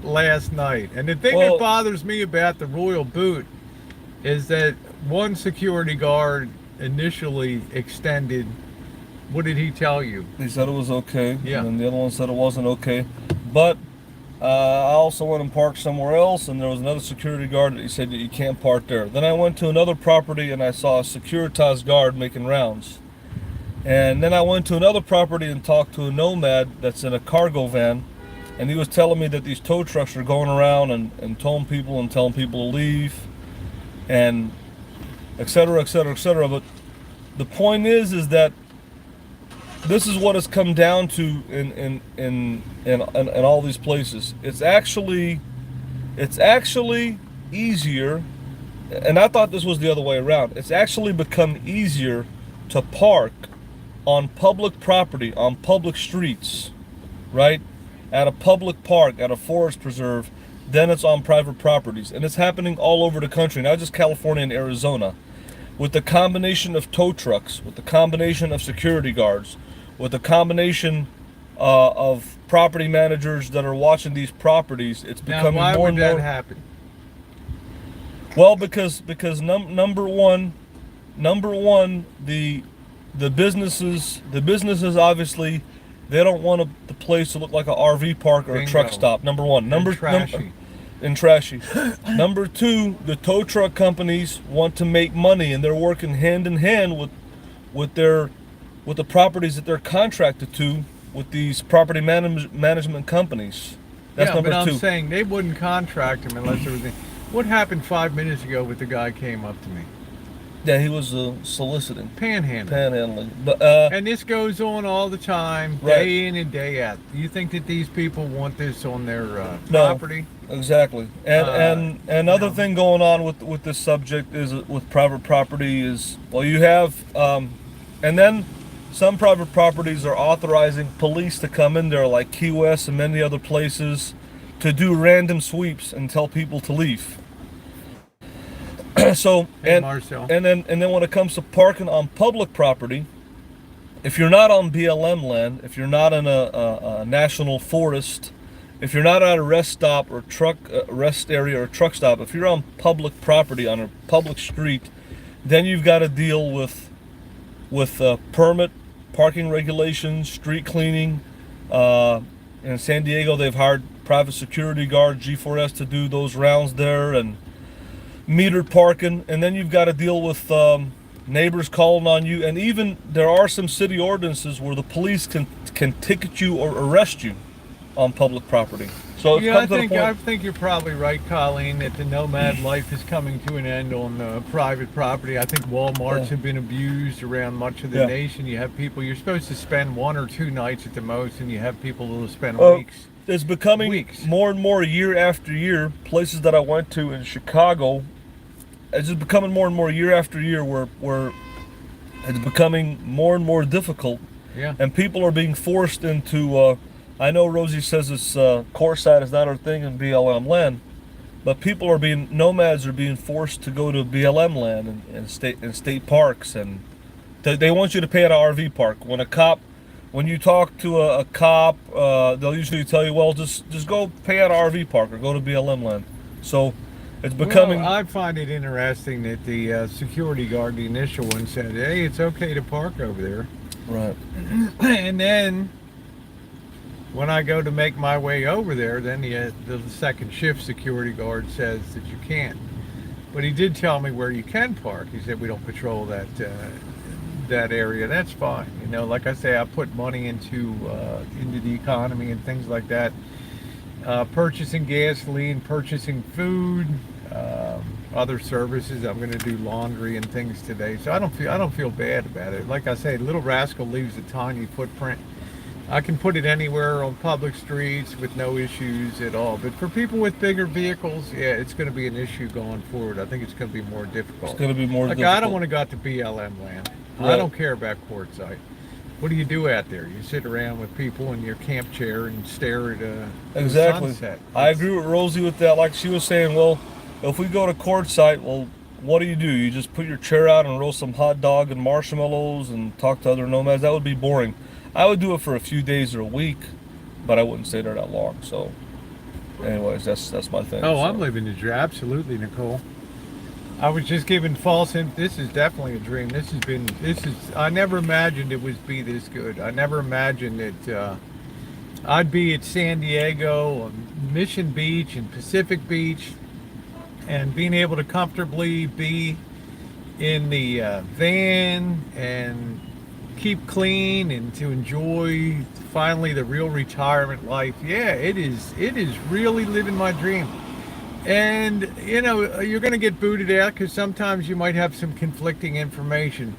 last night. And the thing that bothers me about the royal boot is that one security guard initially extended. What did he tell you?
He said it was okay.
Yeah.
And then the other one said it wasn't okay. But I also went and parked somewhere else, and there was another security guard that he said that you can't park there. Then I went to another property and I saw a Securitas guard making rounds. And then I went to another property and talked to a nomad that's in a cargo van, and he was telling me that these tow trucks are going around and towing people and telling people to leave, and et cetera, et cetera, et cetera. But the point is that this is what it's come down to in all these places. It's actually easier, and I thought this was the other way around. It's actually become easier to park on public property, on public streets, right? At a public park, at a forest preserve, than it's on private properties. And it's happening all over the country, not just California and Arizona. With the combination of tow trucks, with the combination of security guards, with the combination of property managers that are watching these properties, it's becoming
now,
more and more.
Why would that happen?
Well, because number one, the businesses obviously, they don't want the place to look like an RV park or a truck stop. Number one. Trashy. Number two, the tow truck companies want to make money, and they're working hand in hand with the properties that they're contracted to with these property management companies. That's number two.
I'm saying they wouldn't contract him unless there was. What happened 5 minutes ago with the guy came up to me?
Yeah, he was soliciting.
Panhandling.
But,
and this goes on all the time, day in and day out. Do you think that these people want this on their property?
No, exactly. And another thing going on with this subject is with private property is, well, you have, and then some private properties are authorizing police to come in there, like Key West and many other places, to do random sweeps and tell people to leave. So and then when it comes to parking on public property, if you're not on BLM land, if you're not in a national forest, if you're not at a rest stop or rest area or truck stop, if you're on public property on a public street, then you've got to deal with permit, parking regulations, street cleaning. In San Diego, they've hired private security guards, G4S, to do those rounds there, and metered parking, and then you've got to deal with neighbors calling on you, and even there are some city ordinances where the police can ticket you or arrest you on public property. So
I think you're probably right, Colleen, that the nomad life is coming to an end on private property. I think Walmarts have been abused around much of the nation. You have people, you're supposed to spend 1 or 2 nights at the most, and you have people who will spend weeks.
It's becoming more and more year after year. Places that I went to in Chicago, it's just becoming more and more year after year where it's becoming more and more difficult.
Yeah. And
people are being forced into, I know Rosie says it's courtside is not her thing in BLM land, but nomads are being forced to go to BLM land and state parks, and they want you to pay at an RV park. When you talk to a cop, they'll usually tell you, well, just go pay at an RV park or go to BLM land. So it's becoming.
Well, I find it interesting that the security guard, the initial one, said, "Hey, it's okay to park over there."
Right.
And then when I go to make my way over there, then the second shift security guard says that you can't. But he did tell me where you can park. He said we don't patrol that that area, that's fine. You know, like I say, I put money into the economy and things like that. Purchasing gasoline, purchasing food, other services. I'm going to do laundry and things today, so I don't feel bad about it. Like I say, Little Rascal leaves a tiny footprint. I can put it anywhere on public streets with no issues at all. But for people with bigger vehicles, yeah, it's going to be an issue going forward. I think it's going to be more difficult.
It's going to be more
like,
difficult.
I don't want to go out to BLM land.
Right.
I don't care about quartzite. What do you do out there? You sit around with people in your camp chair and stare at a sunset.
I agree with Rosie with that. Like she was saying, well, if we go to quartzite, well, what do? You just put your chair out and roast some hot dog and marshmallows and talk to other nomads? That would be boring. I would do it for a few days or a week, but I wouldn't stay there that long. So, anyways, that's my thing.
Oh,
so.
I'm living the dream. Absolutely, Nicole. I was just giving this is definitely a dream. I never imagined it would be this good. I never imagined that I'd be at San Diego, on Mission Beach and Pacific Beach, and being able to comfortably be in the van and keep clean and to enjoy finally the real retirement life. Yeah, it is really living my dream. And you know, you're going to get booted out because sometimes you might have some conflicting information.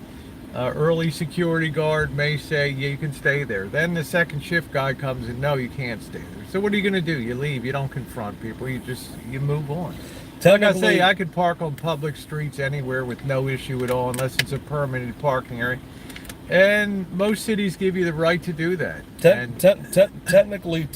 Early security guard may say, yeah, you can stay there. Then the second shift guy comes and, no, you can't stay there. So what are you going to do? You leave. You don't confront people. You move on. Like I say, I could park on public streets anywhere with no issue at all unless it's a permanent parking area. And most cities give you the right to do that.
Technically,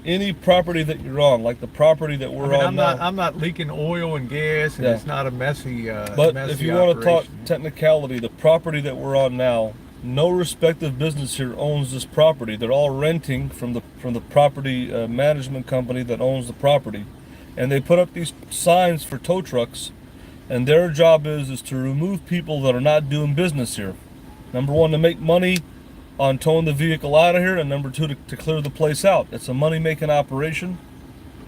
any property that you're on, like the property that we're on now.
I'm not leaking oil and gas, and it's not a messy.
But if you want to talk technicality, the property that we're on now, no respective business here owns this property. They're all renting from the property management company that owns the property, and they put up these signs for tow trucks, and their job is to remove people that are not doing business here. Number one, to make money on towing the vehicle out of here, and number two, to clear the place out. It's a money-making operation,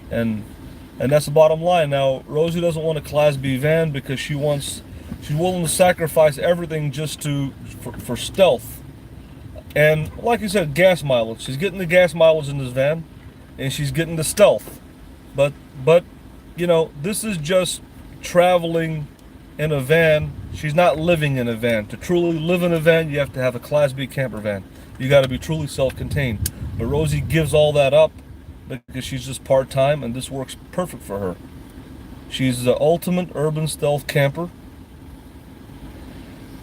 and that's the bottom line. Now, Rosie doesn't want a Class B van because she's willing to sacrifice everything just for stealth. And like you said, gas mileage. She's getting the gas mileage in this van, and she's getting the stealth. But you know, this is just traveling in a van. She's not living in a van. To truly live in a van, you have to have a Class B camper van. You got to be truly self-contained. But Rosie gives all that up because she's just part-time, and this works perfect for her. She's the ultimate urban stealth camper,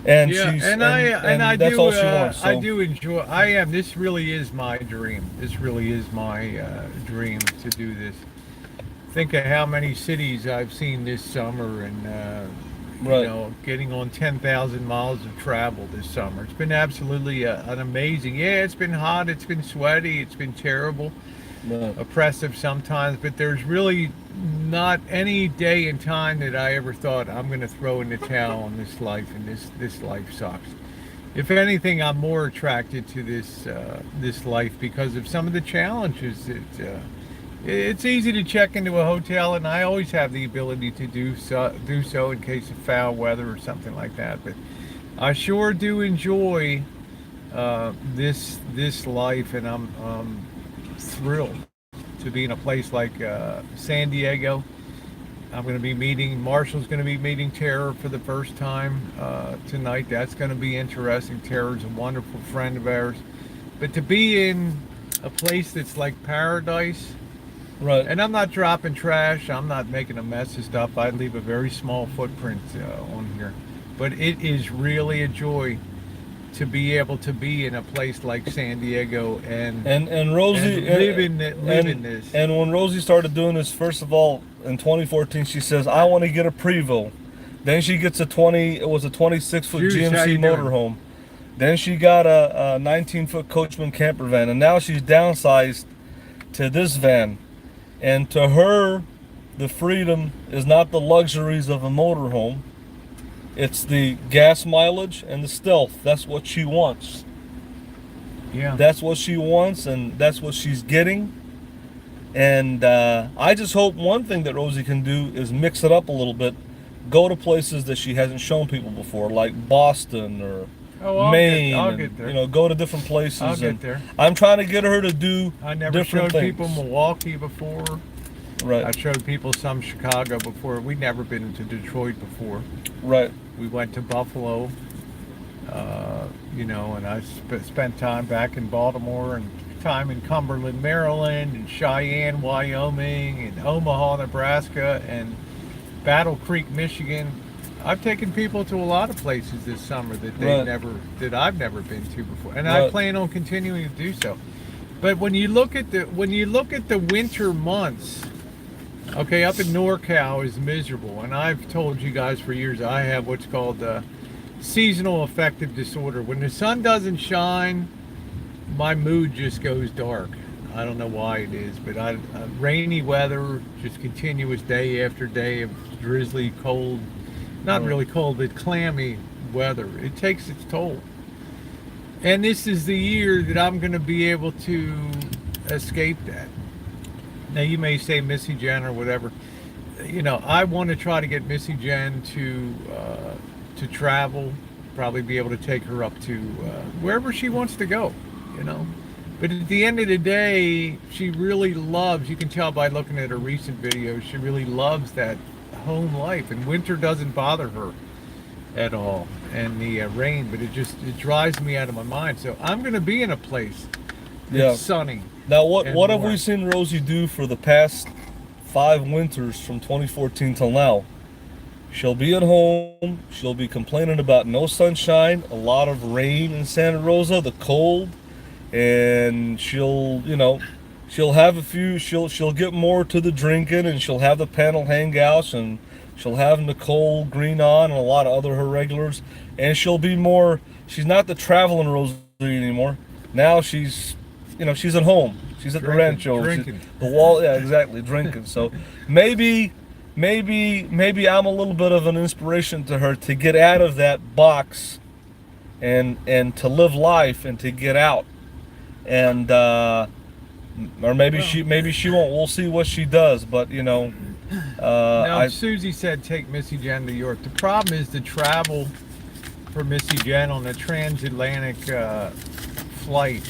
and that's all she wants. So.
I do enjoy. This really is my dream. This really is my dream to do this. Think of how many cities I've seen this summer, and you know, getting on 10,000 miles of travel this summer. It's been absolutely an amazing. Yeah, it's been hot, it's been sweaty, it's been terrible, oppressive sometimes, but there's really not any day and time that I ever thought I'm going to throw in the towel on this life, and this life sucks. If anything, I'm more attracted to this life because of some of the challenges that. It's easy to check into a hotel, and I always have the ability to do so in case of foul weather or something like that. But I sure do enjoy this life, and I'm thrilled to be in a place like San Diego. I'm going to be Marshall's going to be meeting Tera for the first time tonight. That's going to be interesting. Tera's a wonderful friend of ours. But to be in a place that's like paradise.
Right.
And I'm not dropping trash. I'm not making a mess of stuff. I leave a very small footprint on here. But it is really a joy to be able to be in a place like San Diego and
Rosie
living this.
And when Rosie started doing this, first of all, in 2014, she says, I want to get a Prevost. Then she gets a 26-foot GMC motorhome. Then she got a 19-foot Coachman camper van, and now she's downsized to this van. And to her, the freedom is not the luxuries of a motorhome. It's the gas mileage and the stealth. That's what she wants.
Yeah.
That's what she wants, and that's what she's getting. And I just hope one thing that Rosie can do is mix it up a little bit. Go to places that she hasn't shown people before, like Boston or
Oh, I'll
Maine,
I'll
and,
get there.
you know, go to different places.
I'll get
and
there.
I'm trying to get her to do
I never
different
showed
things.
people Milwaukee before.
Right.
I showed people some Chicago before. We'd never been to Detroit before.
Right.
We went to Buffalo, you know, and I spent time back in Baltimore and time in Cumberland, Maryland, and Cheyenne, Wyoming, and Omaha, Nebraska, and Battle Creek, Michigan. I've taken people to a lot of places this summer that I've never been to before, and I plan on continuing to do so. But when you look at the winter months, okay, up in NorCal is miserable, and I've told you guys for years I have what's called seasonal affective disorder. When the sun doesn't shine, my mood just goes dark. I don't know why it is, but rainy weather, just continuous day after day of drizzly, cold, not really cold, but clammy weather. It takes its toll. And this is the year that I'm going to be able to escape that. Now, you may say Missy Jenn or whatever. You know, I want to try to get Missy Jenn to travel, probably be able to take her up to wherever she wants to go, you know. But at the end of the day, she really loves, you can tell by looking at her recent videos, she really loves that home life, and winter doesn't bother her at all, and the rain, but it drives me out of my mind. So I'm going to be in a place that's sunny.
Now, what have we seen Rosie do for the past 5 winters from 2014 till now? She'll be at home. She'll be complaining about no sunshine, a lot of rain in Santa Rosa, the cold, and she'll have a few. She'll get more to the drinking, and she'll have the panel hangouts, and she'll have Nicole Green on and a lot of other her regulars, and she'll be more. She's not the traveling Rosie anymore. Now she's at home. She's at the Rancho.
Drinking.
Drinking. So maybe I'm a little bit of an inspiration to her to get out of that box and to live life and to get out. And or maybe she won't. We'll see what she does, but you know.
Now, Susie said take Missy Jenn to New York. The problem is the travel for Missy Jenn on a transatlantic flight.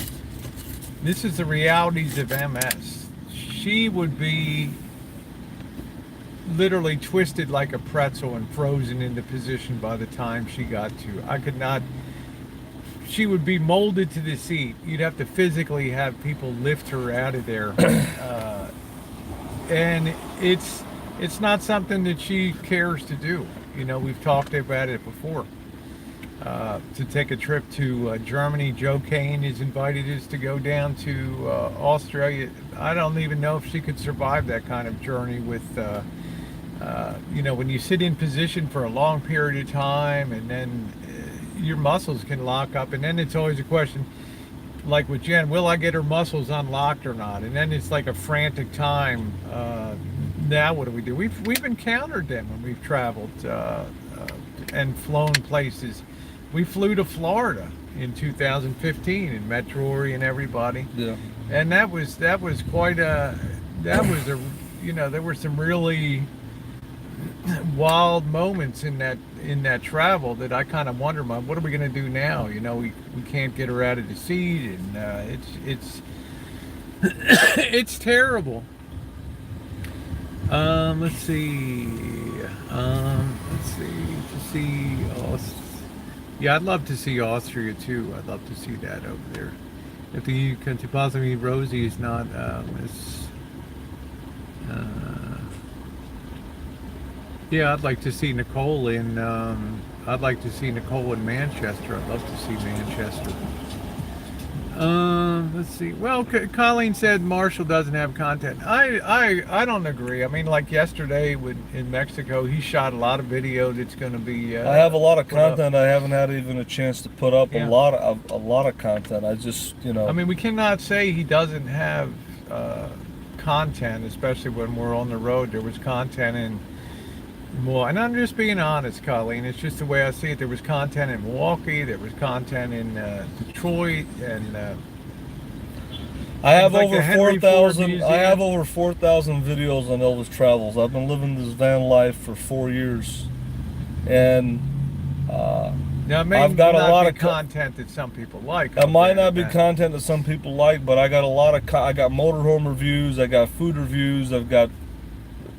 This is the realities of MS. She would be literally twisted like a pretzel and frozen into position by the time she got to. I could not. She would be molded to the seat. You'd have to physically have people lift her out of there, and it's not something that she cares to do. You know, we've talked about it before. To take a trip to Germany. Joe Kane has invited us to go down to Australia. I don't even know if she could survive that kind of journey with, you know, when you sit in position for a long period of time, and then your muscles can lock up, and then it's always a question, like with Jen, will I get her muscles unlocked or not? And then it's like a frantic time. Now what do? We've encountered them when we've traveled and flown places. We flew to Florida in 2015 and met Rory and everybody. Yeah. And that was quite a, you know, there were some really wild moments in that travel that I kind of wonder, what are we going to do now? You know, we can't get her out of the seat, and it's terrible. Let's see. Yeah, I'd love to see Austria too. I'd love to see that over there. If you can possibly, Rosie is not yeah, I'd like to see Nicole in. I'd like to see Nicole in Manchester. I'd love to see Manchester. Let's see. Well, Colleen said Marshall doesn't have content. I don't agree. I mean, like yesterday in Mexico, he shot a lot of video that's going to be.
I have a lot of content. I haven't had even a chance to put up a lot of content. I just, you know.
I mean, we cannot say he doesn't have content, especially when we're on the road. There was content in. Well, and I'm just being honest, Colleen. It's just the way I see it. There was content in Milwaukee. There was content in Detroit, and
I have over 4,000. I have over 4,000 videos on Elvis travels. I've been living this van life for 4 years, and
Now, maybe
I've got a lot of
content that some people like.
It might not be content that some people like, but I got a lot of. I got motorhome reviews. I got food reviews. I've got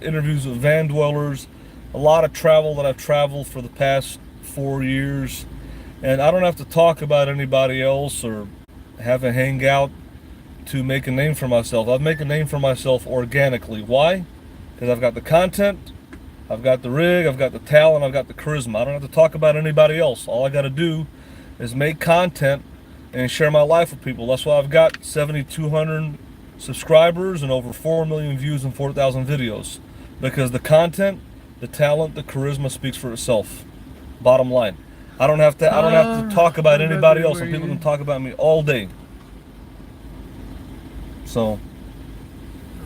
interviews with van dwellers. A lot of travel that I've traveled for the past 4 years, and I don't have to talk about anybody else or have a hangout to make a name for myself. I've made a name for myself organically. Why? Because I've got the content, I've got the rig, I've got the talent, I've got the charisma. I don't have to talk about anybody else. All I got to do is make content and share my life with people. That's why I've got 7,200 subscribers and over 4 million views and 4,000 videos. Because the content, the talent, the charisma speaks for itself. Bottom line. I don't have to talk about anybody else, and people can talk about me all day. So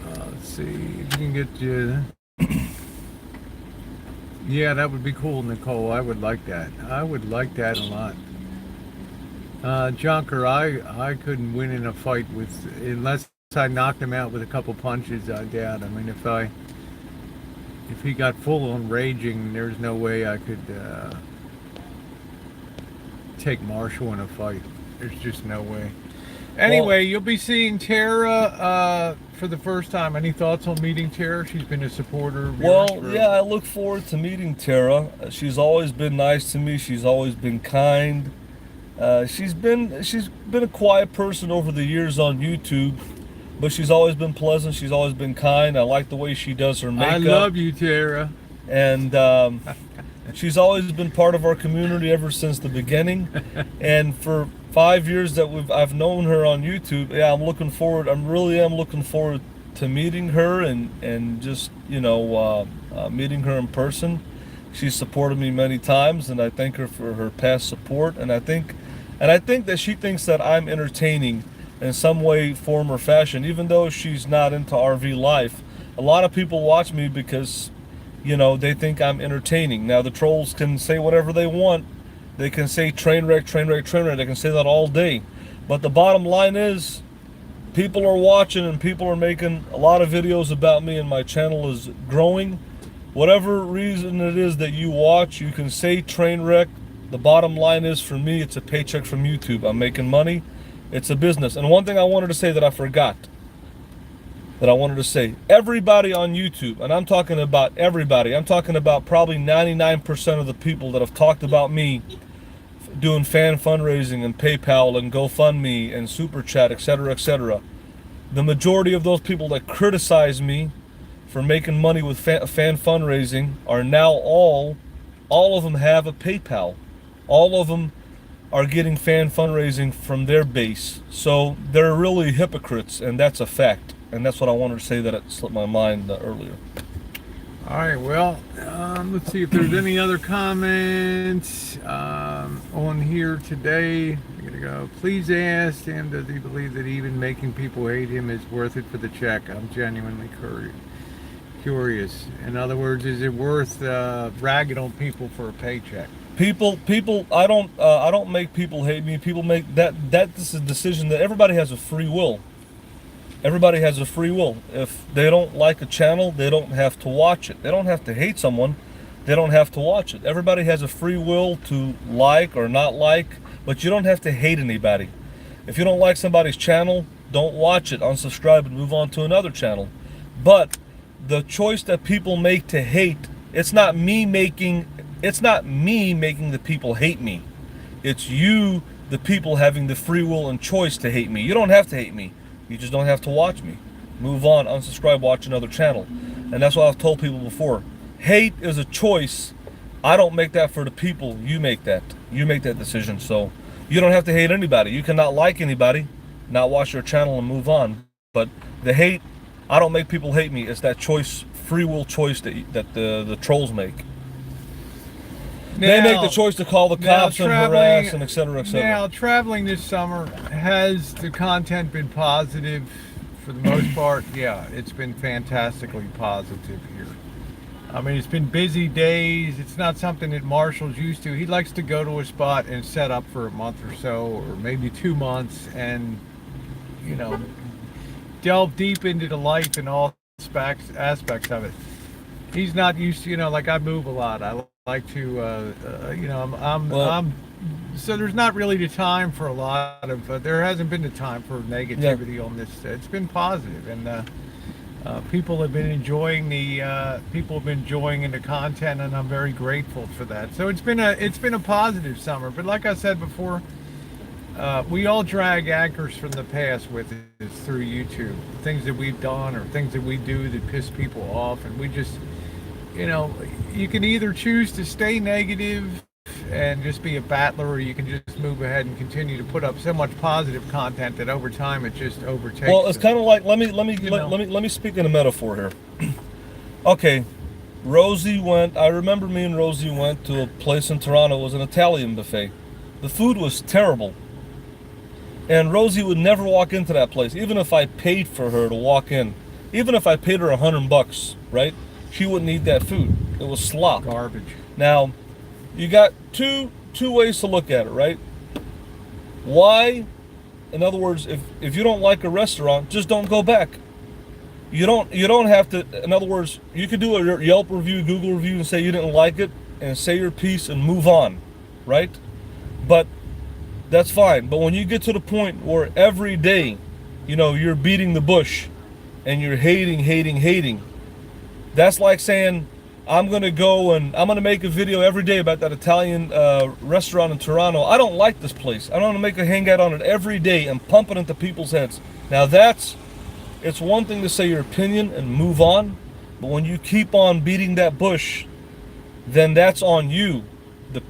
let's see if you can get you. Yeah, that would be cool, Nicole. I would like that. I would like that a lot. Junker, I couldn't win in a fight unless I knocked him out with a couple punches. I doubt. I mean, if he got full on raging, there's no way I could take Marshall in a fight. There's just no way. Anyway, you'll be seeing Tera for the first time. Any thoughts on meeting Tera? She's been a supporter.
Yeah, I look forward to meeting Tera. She's always been nice to me. She's always been kind. She's been a quiet person over the years on YouTube, but she's always been pleasant. She's always been kind. I like the way she does her makeup.
I love you, Tera.
And she's always been part of our community ever since the beginning. And for 5 years that I've known her on YouTube, yeah, I really am looking forward to meeting her and just, meeting her in person. She's supported me many times, and I thank her for her past support. And I think that she thinks that I'm entertaining in some way, form, or fashion, even though she's not into RV life. A lot of people watch me because, they think I'm entertaining. Now, the trolls can say whatever they want. They can say train wreck, train wreck, train wreck. They can say that all day. But the bottom line is, people are watching and people are making a lot of videos about me, and my channel is growing. Whatever reason it is that you watch, you can say train wreck. The bottom line is, for me, it's a paycheck from YouTube. I'm making money. It's a business. And one thing I wanted to say that I forgot, everybody on YouTube, and I'm talking about everybody, I'm talking about probably 99% of the people that have talked about me doing fan fundraising and PayPal and GoFundMe and Super Chat, etc., etc. The majority of those people that criticize me for making money with fan fundraising are now all of them have a PayPal. All of them are getting fan fundraising from their base. So they're really hypocrites, and that's a fact. And that's what I wanted to say, that it slipped my mind earlier.
All right, well, let's see if there's any other comments on here today. I'm gonna go. Please ask him, does he believe that even making people hate him is worth it for the check? I'm genuinely curious. In other words, is it worth ragging on people for a paycheck?
People, I don't make people hate me. People make that's a decision that everybody has a free will. Everybody has a free will. If they don't like a channel, they don't have to watch it. They don't have to hate someone. They don't have to watch it. Everybody has a free will to like or not like, but you don't have to hate anybody. If you don't like somebody's channel, don't watch it, unsubscribe, and move on to another channel. But the choice that people make to hate, it's not me making the people hate me. It's you, the people, having the free will and choice to hate me. You don't have to hate me. You just don't have to watch me. Move on, unsubscribe, watch another channel. And that's what I've told people before. Hate is a choice. I don't make that for the people. You make that. You make that decision. So you don't have to hate anybody. You cannot like anybody, not watch their channel and move on. But the hate, I don't make people hate me. It's that choice, free will choice that the trolls make. They make the choice to call the cops and harass and etc.
Now, traveling this summer, has the content been positive for the most part? Yeah, it's been fantastically positive here. I mean, it's been busy days. It's not something that Marshall's used to. He likes to go to a spot and set up for a month or so, or maybe 2 months, and, delve deep into the life and all aspects of it. He's not used to, like I move a lot. I like to, I'm so there's not really the time for a lot of. There hasn't been the time for negativity on this. It's been positive, and people have been enjoying the content, and I'm very grateful for that. So it's been a positive summer. But like I said before, we all drag anchors from the past with us through YouTube, things that we've done or things that we do that piss people off, and we just, you can either choose to stay negative and just be a battler, or you can just move ahead and continue to put up so much positive content that over time it just overtakes.
Well, it's kind of like, let me speak in a metaphor here. Okay, I remember me and Rosie went to a place in Toronto. It was an Italian buffet. The food was terrible, and Rosie would never walk into that place, even if I paid for her to walk in. Even if I paid her $100, right? She wouldn't eat that food. It was slop.
Garbage.
Now, you got two ways to look at it, right? Why? In other words, if you don't like a restaurant, just don't go back. You don't have to. In other words, you could do a Yelp review, Google review, and say you didn't like it, and say your piece and move on, right? But that's fine. But when you get to the point where every day, you're beating the bush, and you're hating, that's like saying, I'm going to go and I'm going to make a video every day about that Italian restaurant in Toronto. I don't like this place. I'm going to make a hangout on it every day and pump it into people's heads. Now it's one thing to say your opinion and move on, but when you keep on beating that bush, then that's on you. The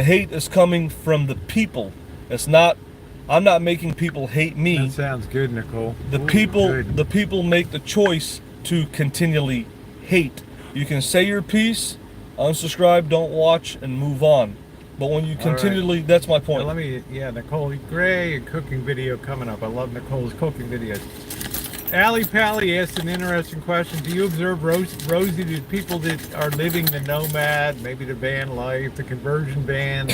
hate is coming from the people. I'm not making people hate me.
That sounds good, Nicole.
The people make the choice to continually hate. You can say your piece, unsubscribe, don't watch, and move on. But when you continually, that's my point.
Nicole, great cooking video coming up. I love Nicole's cooking videos. Allie Pally asked an interesting question. Do you observe, Rosie, the people that are living the nomad, maybe the van life, the conversion van,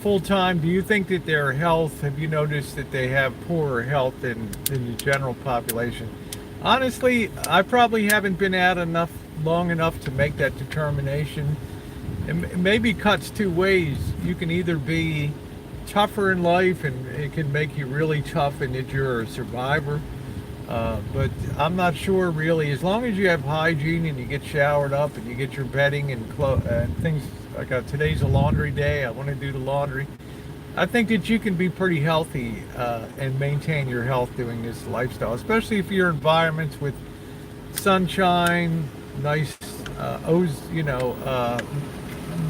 full-time, do you think that their health, have you noticed that they have poorer health than the general population? Honestly, I probably haven't been out long enough to make that determination. It maybe cuts two ways. You can either be tougher in life, and it can make you really tough and that you're a survivor. But I'm not sure really. As long as you have hygiene and you get showered up and you get your bedding and things like today's a laundry day. I want to do the laundry. I think that you can be pretty healthy and maintain your health doing this lifestyle, especially if you're in environments with sunshine, nice,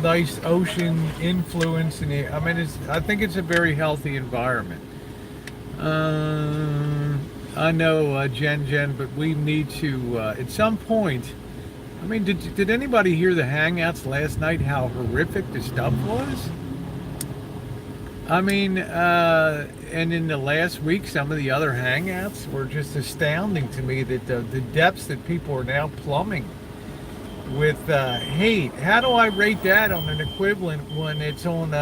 nice ocean influence. I think it's a very healthy environment. I know, Jen, but we need to, at some point, did anybody hear the Hangouts last night, how horrific the stuff was? And in the last week, some of the other Hangouts were just astounding to me, that the depths that people are now plumbing with hate. How do I rate that on an equivalent when it's on,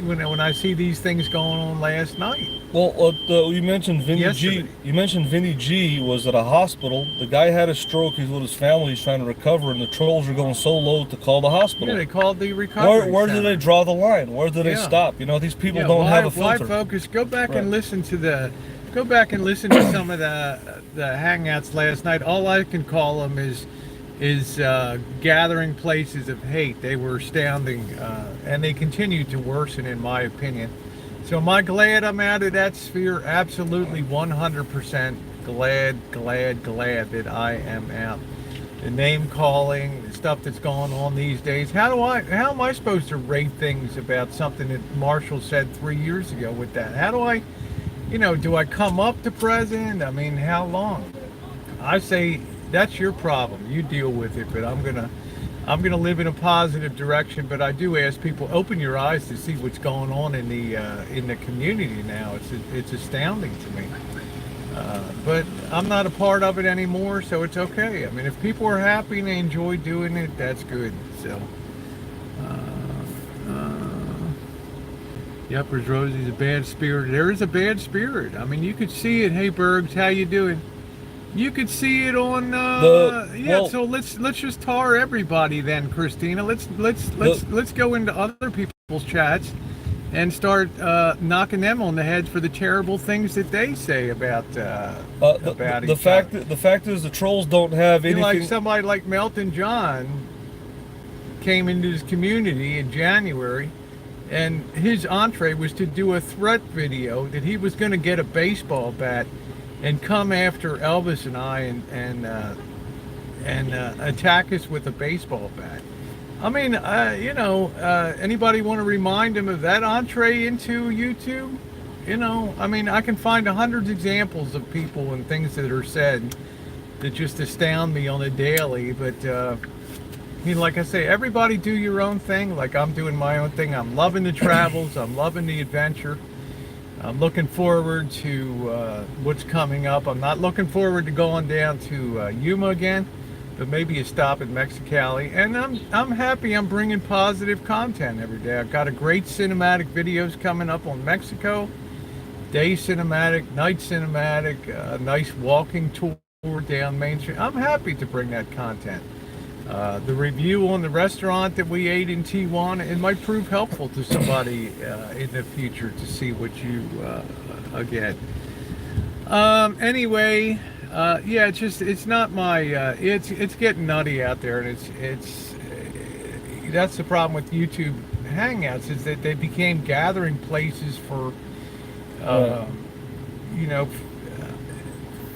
when I see these things going on last night?
Well, you mentioned Vinny
Yesterday.
G. You mentioned Vinny G was at a hospital. The guy had a stroke. He's with his family. He's trying to recover, and the trolls are going so low to call the hospital.
Yeah, they called the recovery
Where do
center.
they draw the line? Where do they stop? These people don't have a filter.
Why focus? Go back and listen to some of the Hangouts last night. All I can call them is gathering places of hate. They were astounding, and they continue to worsen, in my opinion. So am I glad I'm out of that sphere? Absolutely, 100% glad that I am out. The name calling, the stuff that's going on these days. How am I supposed to rate things about something that Marshall said 3 years ago with that? How do I, do I come up to president? How long? I say, that's your problem. You deal with it, but I'm gonna live in a positive direction. But I do ask people, open your eyes to see what's going on in the community now. It's astounding to me. But I'm not a part of it anymore, so it's okay. If people are happy and they enjoy doing it, that's good. So, yep, Rosie's a bad spirit. There is a bad spirit. You could see it. Hey, Bergs, how you doing? You could see it on.
Well,
So let's just tar everybody then, Christina. Let's go into other people's chats and start knocking them on the head for the terrible things that they say about
the
each
fact
other.
the fact is the trolls don't have
You know,
anything.
like somebody like Melton John came into his community in January, and his entree was to do a threat video that he was going to get a baseball bat and come after Elvis and I and attack us with a baseball bat. I mean, anybody want to remind him of that entree into YouTube? You know, I mean, I can find hundreds of examples of people and things that are said that just astound me on a daily. But, I mean, like I say, everybody do your own thing. Like I'm doing my own thing. I'm loving the travels. I'm loving the adventure. I'm looking forward to what's coming up. I'm not looking forward to going down to Yuma again, but maybe a stop at Mexicali. And I'm happy I'm bringing positive content every day. I've got a great cinematic videos coming up on Mexico. Day cinematic, night cinematic, nice walking tour down Main Street. I'm happy to bring that content. The review on the restaurant that we ate in Tijuana, it might prove helpful to somebody in the future to see what you get. Anyway, yeah, it's not my, it's getting nutty out there, and it's that's the problem with YouTube Hangouts, is that they became gathering places for, you know,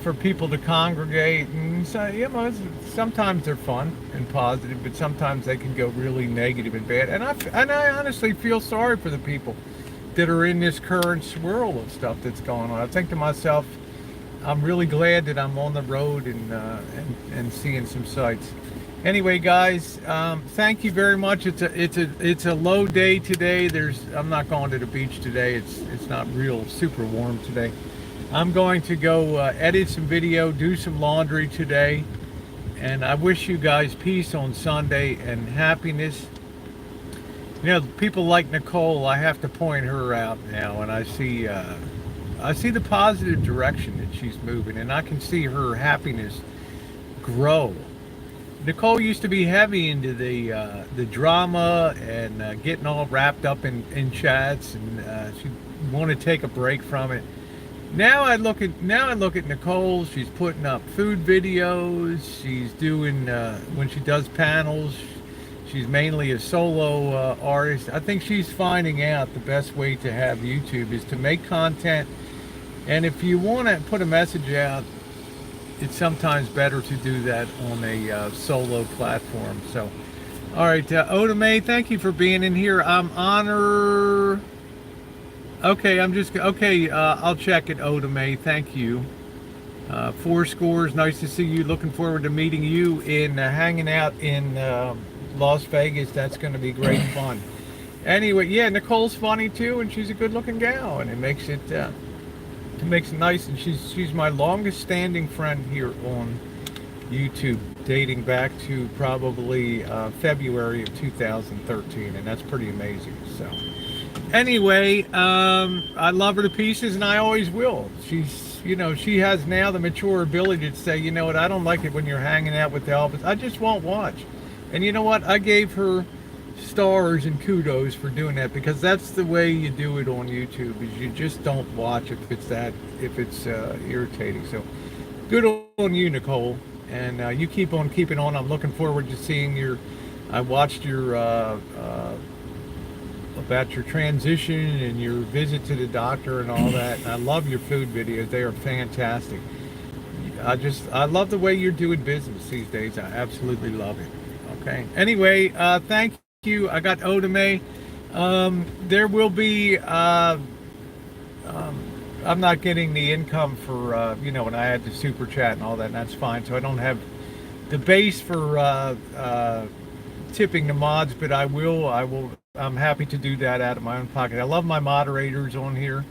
for people to congregate, and so, you know, sometimes they're fun and positive, but sometimes they can go really negative and bad. And I honestly feel sorry for the people that are in this current swirl of stuff that's going on. I think to myself, I'm really glad that I'm on the road and seeing some sights. Anyway, guys, thank you very much. It's a low day today. I'm not going to the beach today. It's not real super warm today. I'm going to go edit some video, do some laundry today, and I wish you guys peace on Sunday and happiness. You know, people like Nicole, I have to point her out now, and I see the positive direction that she's moving, and I can see her happiness grow. Nicole used to be heavy into the drama and getting all wrapped up in chats, and she wanted to take a break from it. Now I look at Nicole. She's putting up food videos. She's doing when she does panels. She's mainly a solo artist. I think she's finding out the best way to have YouTube is to make content. And if you want to put a message out, it's sometimes better to do that on a solo platform. So, all right, Oda May, thank you for being in here. I'm honored. Okay, I'll check it, Oda May. Thank you. 4 scores. Nice to see you. Looking forward to meeting you in hanging out in Las Vegas. That's going to be great fun. Anyway, yeah, Nicole's funny too, and she's a good-looking gal, and it makes it nice. And she's my longest-standing friend here on YouTube, dating back to probably February of 2013, and that's pretty amazing. So. Anyway, I love her to pieces, and I always will. She's, you know, she has now the mature ability to say, you know what, I don't like it when you're hanging out with Elvis. I just won't watch. And you know what? I gave her stars and kudos for doing that, because that's the way you do it on YouTube, is you just don't watch if it's irritating. So good on you, Nicole, and you keep on keeping on. I'm looking forward to seeing I watched your about your transition and your visit to the doctor and all that. And I love your food videos. They are fantastic. I love the way you're doing business these days. I absolutely love it. Okay. Anyway, thank you. I got Oda May. There will be, I'm not getting the income for, you know, when I had the super chat and all that, and that's fine. So I don't have the base for tipping the mods, but I will. I'm happy to do that out of my own pocket. I love my moderators on here.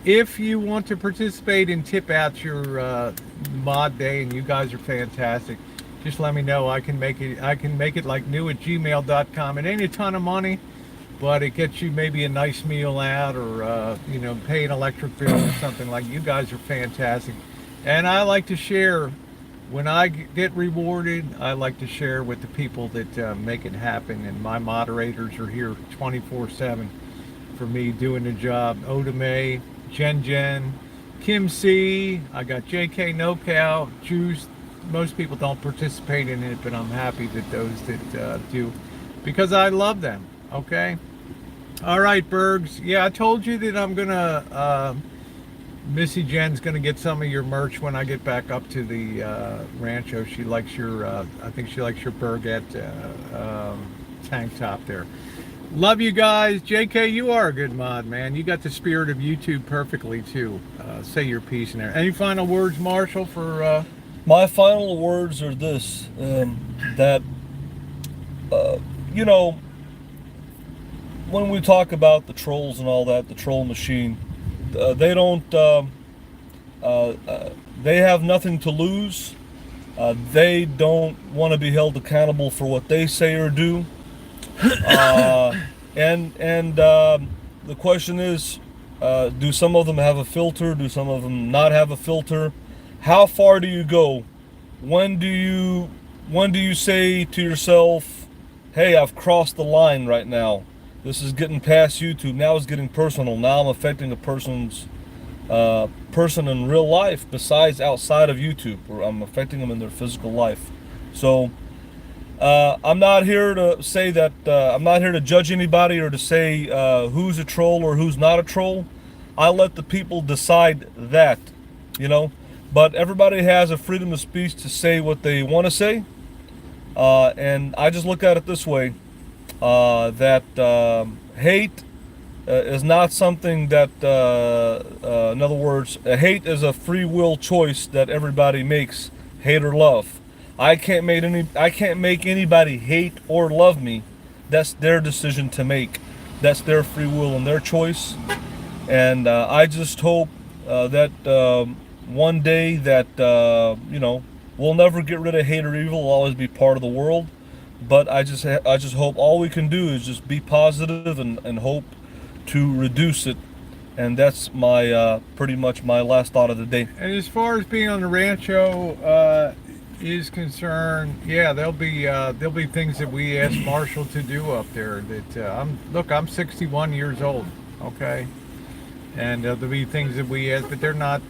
If you want to participate and tip out your mod day, and you guys are fantastic, just let me know. I can make it like new@gmail.com. It ain't a ton of money, but it gets you maybe a nice meal out, or you know, pay an electric bill or something. Like, you guys are fantastic, and I like to share when I get rewarded, I like to share with the people that make it happen. And my moderators are here 24/7 for me doing the job. Oda May, Jen, Kim C. I got JK NoCal, Juice. Most people don't participate in it, but I'm happy that those that do, because I love them. Okay. All right, Bergs. Yeah, I told you that I'm gonna. Missy Jenn's gonna get some of your merch when I get back up to the Rancho. She likes your. I think she likes your Bergette tank top there. Love you guys. JK, you are a good mod, man. You got the spirit of YouTube perfectly too. Say your piece in there. Any final words, Marshall, for?
My final words are this: that you know, when we talk about the trolls and all that, the troll machine, they don't. They have nothing to lose. They don't want to be held accountable for what they say or do. And the question is, do some of them have a filter? Do some of them not have a filter? How far do you go? When do you say to yourself, hey, I've crossed the line right now. This is getting past YouTube. Now it's getting personal. Now I'm affecting a person's person in real life besides outside of YouTube, or I'm affecting them in their physical life. So I'm not here to say that I'm not here to judge anybody or to say who's a troll or who's not a troll. I let the people decide that, you know. But everybody has a freedom of speech to say what they want to say, and I just look at it this way: that hate is not something that, in other words, hate is a free will choice that everybody makes, hate or love. I can't make anybody hate or love me. That's their decision to make. That's their free will and their choice. And I just hope that one day that you know, we'll never get rid of hate or evil. It'll always be part of the world. But I just hope all we can do is just be positive and hope to reduce it. And that's my pretty much my last thought of the day.
And as far as being on the Rancho is concerned, yeah, there'll be things that we ask Marshall to do up there. That I'm 61 years old, okay, and there'll be things that we ask, but they're not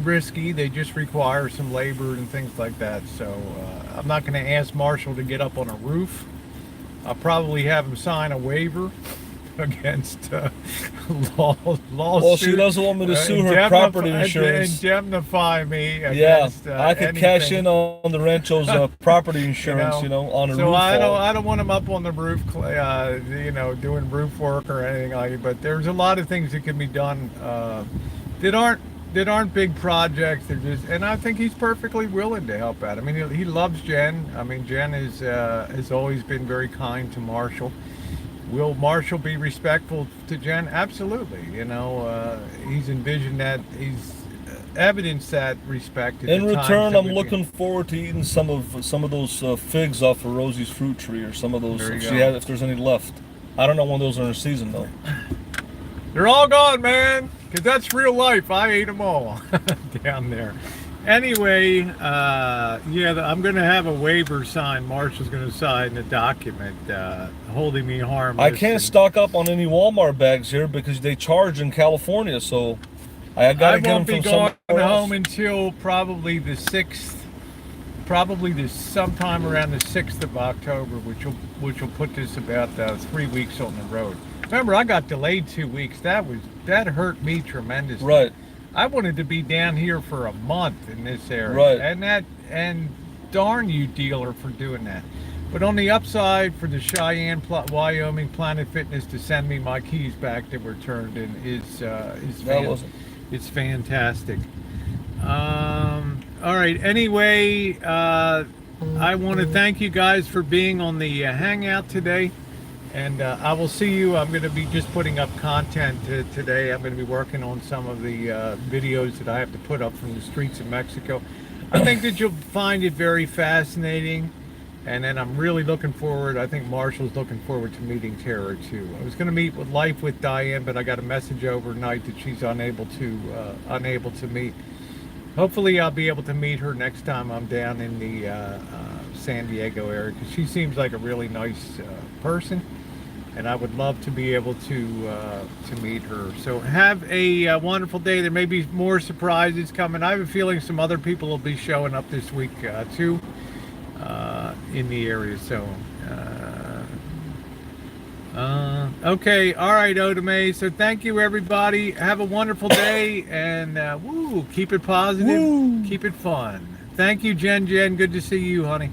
risky. They just require some labor and things like that. So I'm not going to ask Marshall to get up on a roof. I'll probably have him sign a waiver against lawsuit.
Well, she doesn't want me to sue her property insurance.
Indemnify me
Yeah,
against
I could cash in on the Rancho's property insurance, you know, on a roof.
So I don't want him up on the roof, you know, doing roof work or anything like it. But there's a lot of things that can be done that aren't big projects. They're just, and I think he's perfectly willing to help out. I mean, he loves Jen. I mean, Jen has always been very kind to Marshall. Will Marshall be respectful to Jen? Absolutely. You know, he's envisioned that. He's evidenced that respect.
In return, I'm looking forward to eating some of those figs off of Rosie's fruit tree, or some of those if there's any left. I don't know when those are in season though.
They're all gone, man. Because that's real life. I ate them all down there. Anyway, yeah, I'm going to have a waiver signed. Marshall's going to sign a document holding me harmless.
I can't stock up on any Walmart bags here because they charge in California, so I got to get them from somewhere else.
I won't be going home until probably the 6th, sometime around the 6th of October, which will put this about 3 weeks on the road. Remember, I got delayed 2 weeks. That hurt me tremendously.
Right.
I wanted to be down here for a month in this area.
Right.
And darn you, dealer, for doing that. But on the upside, for the Cheyenne, Wyoming Planet Fitness to send me my keys back that were turned in it's fantastic. All right. Anyway, I want to thank you guys for being on the Hangout today. And I will see you. I'm going to be just putting up content today. I'm going to be working on some of the videos that I have to put up from the streets of Mexico. I think that you'll find it very fascinating. And then I'm really looking forward. I think Marshall's looking forward to meeting Tera too. I was going to meet with Life with Diane, but I got a message overnight that she's unable to meet. hopefully I'll be able to meet her next time I'm down in the San Diego area, because she seems like a really nice person, and I would love to be able to meet her. So have a wonderful day. There may be more surprises coming. I have a feeling some other people will be showing up this week too in the area. So okay, all right, Otame. So thank you, everybody. Have a wonderful day, and keep it positive, keep it fun. Thank you, Jen. Good to see you, honey.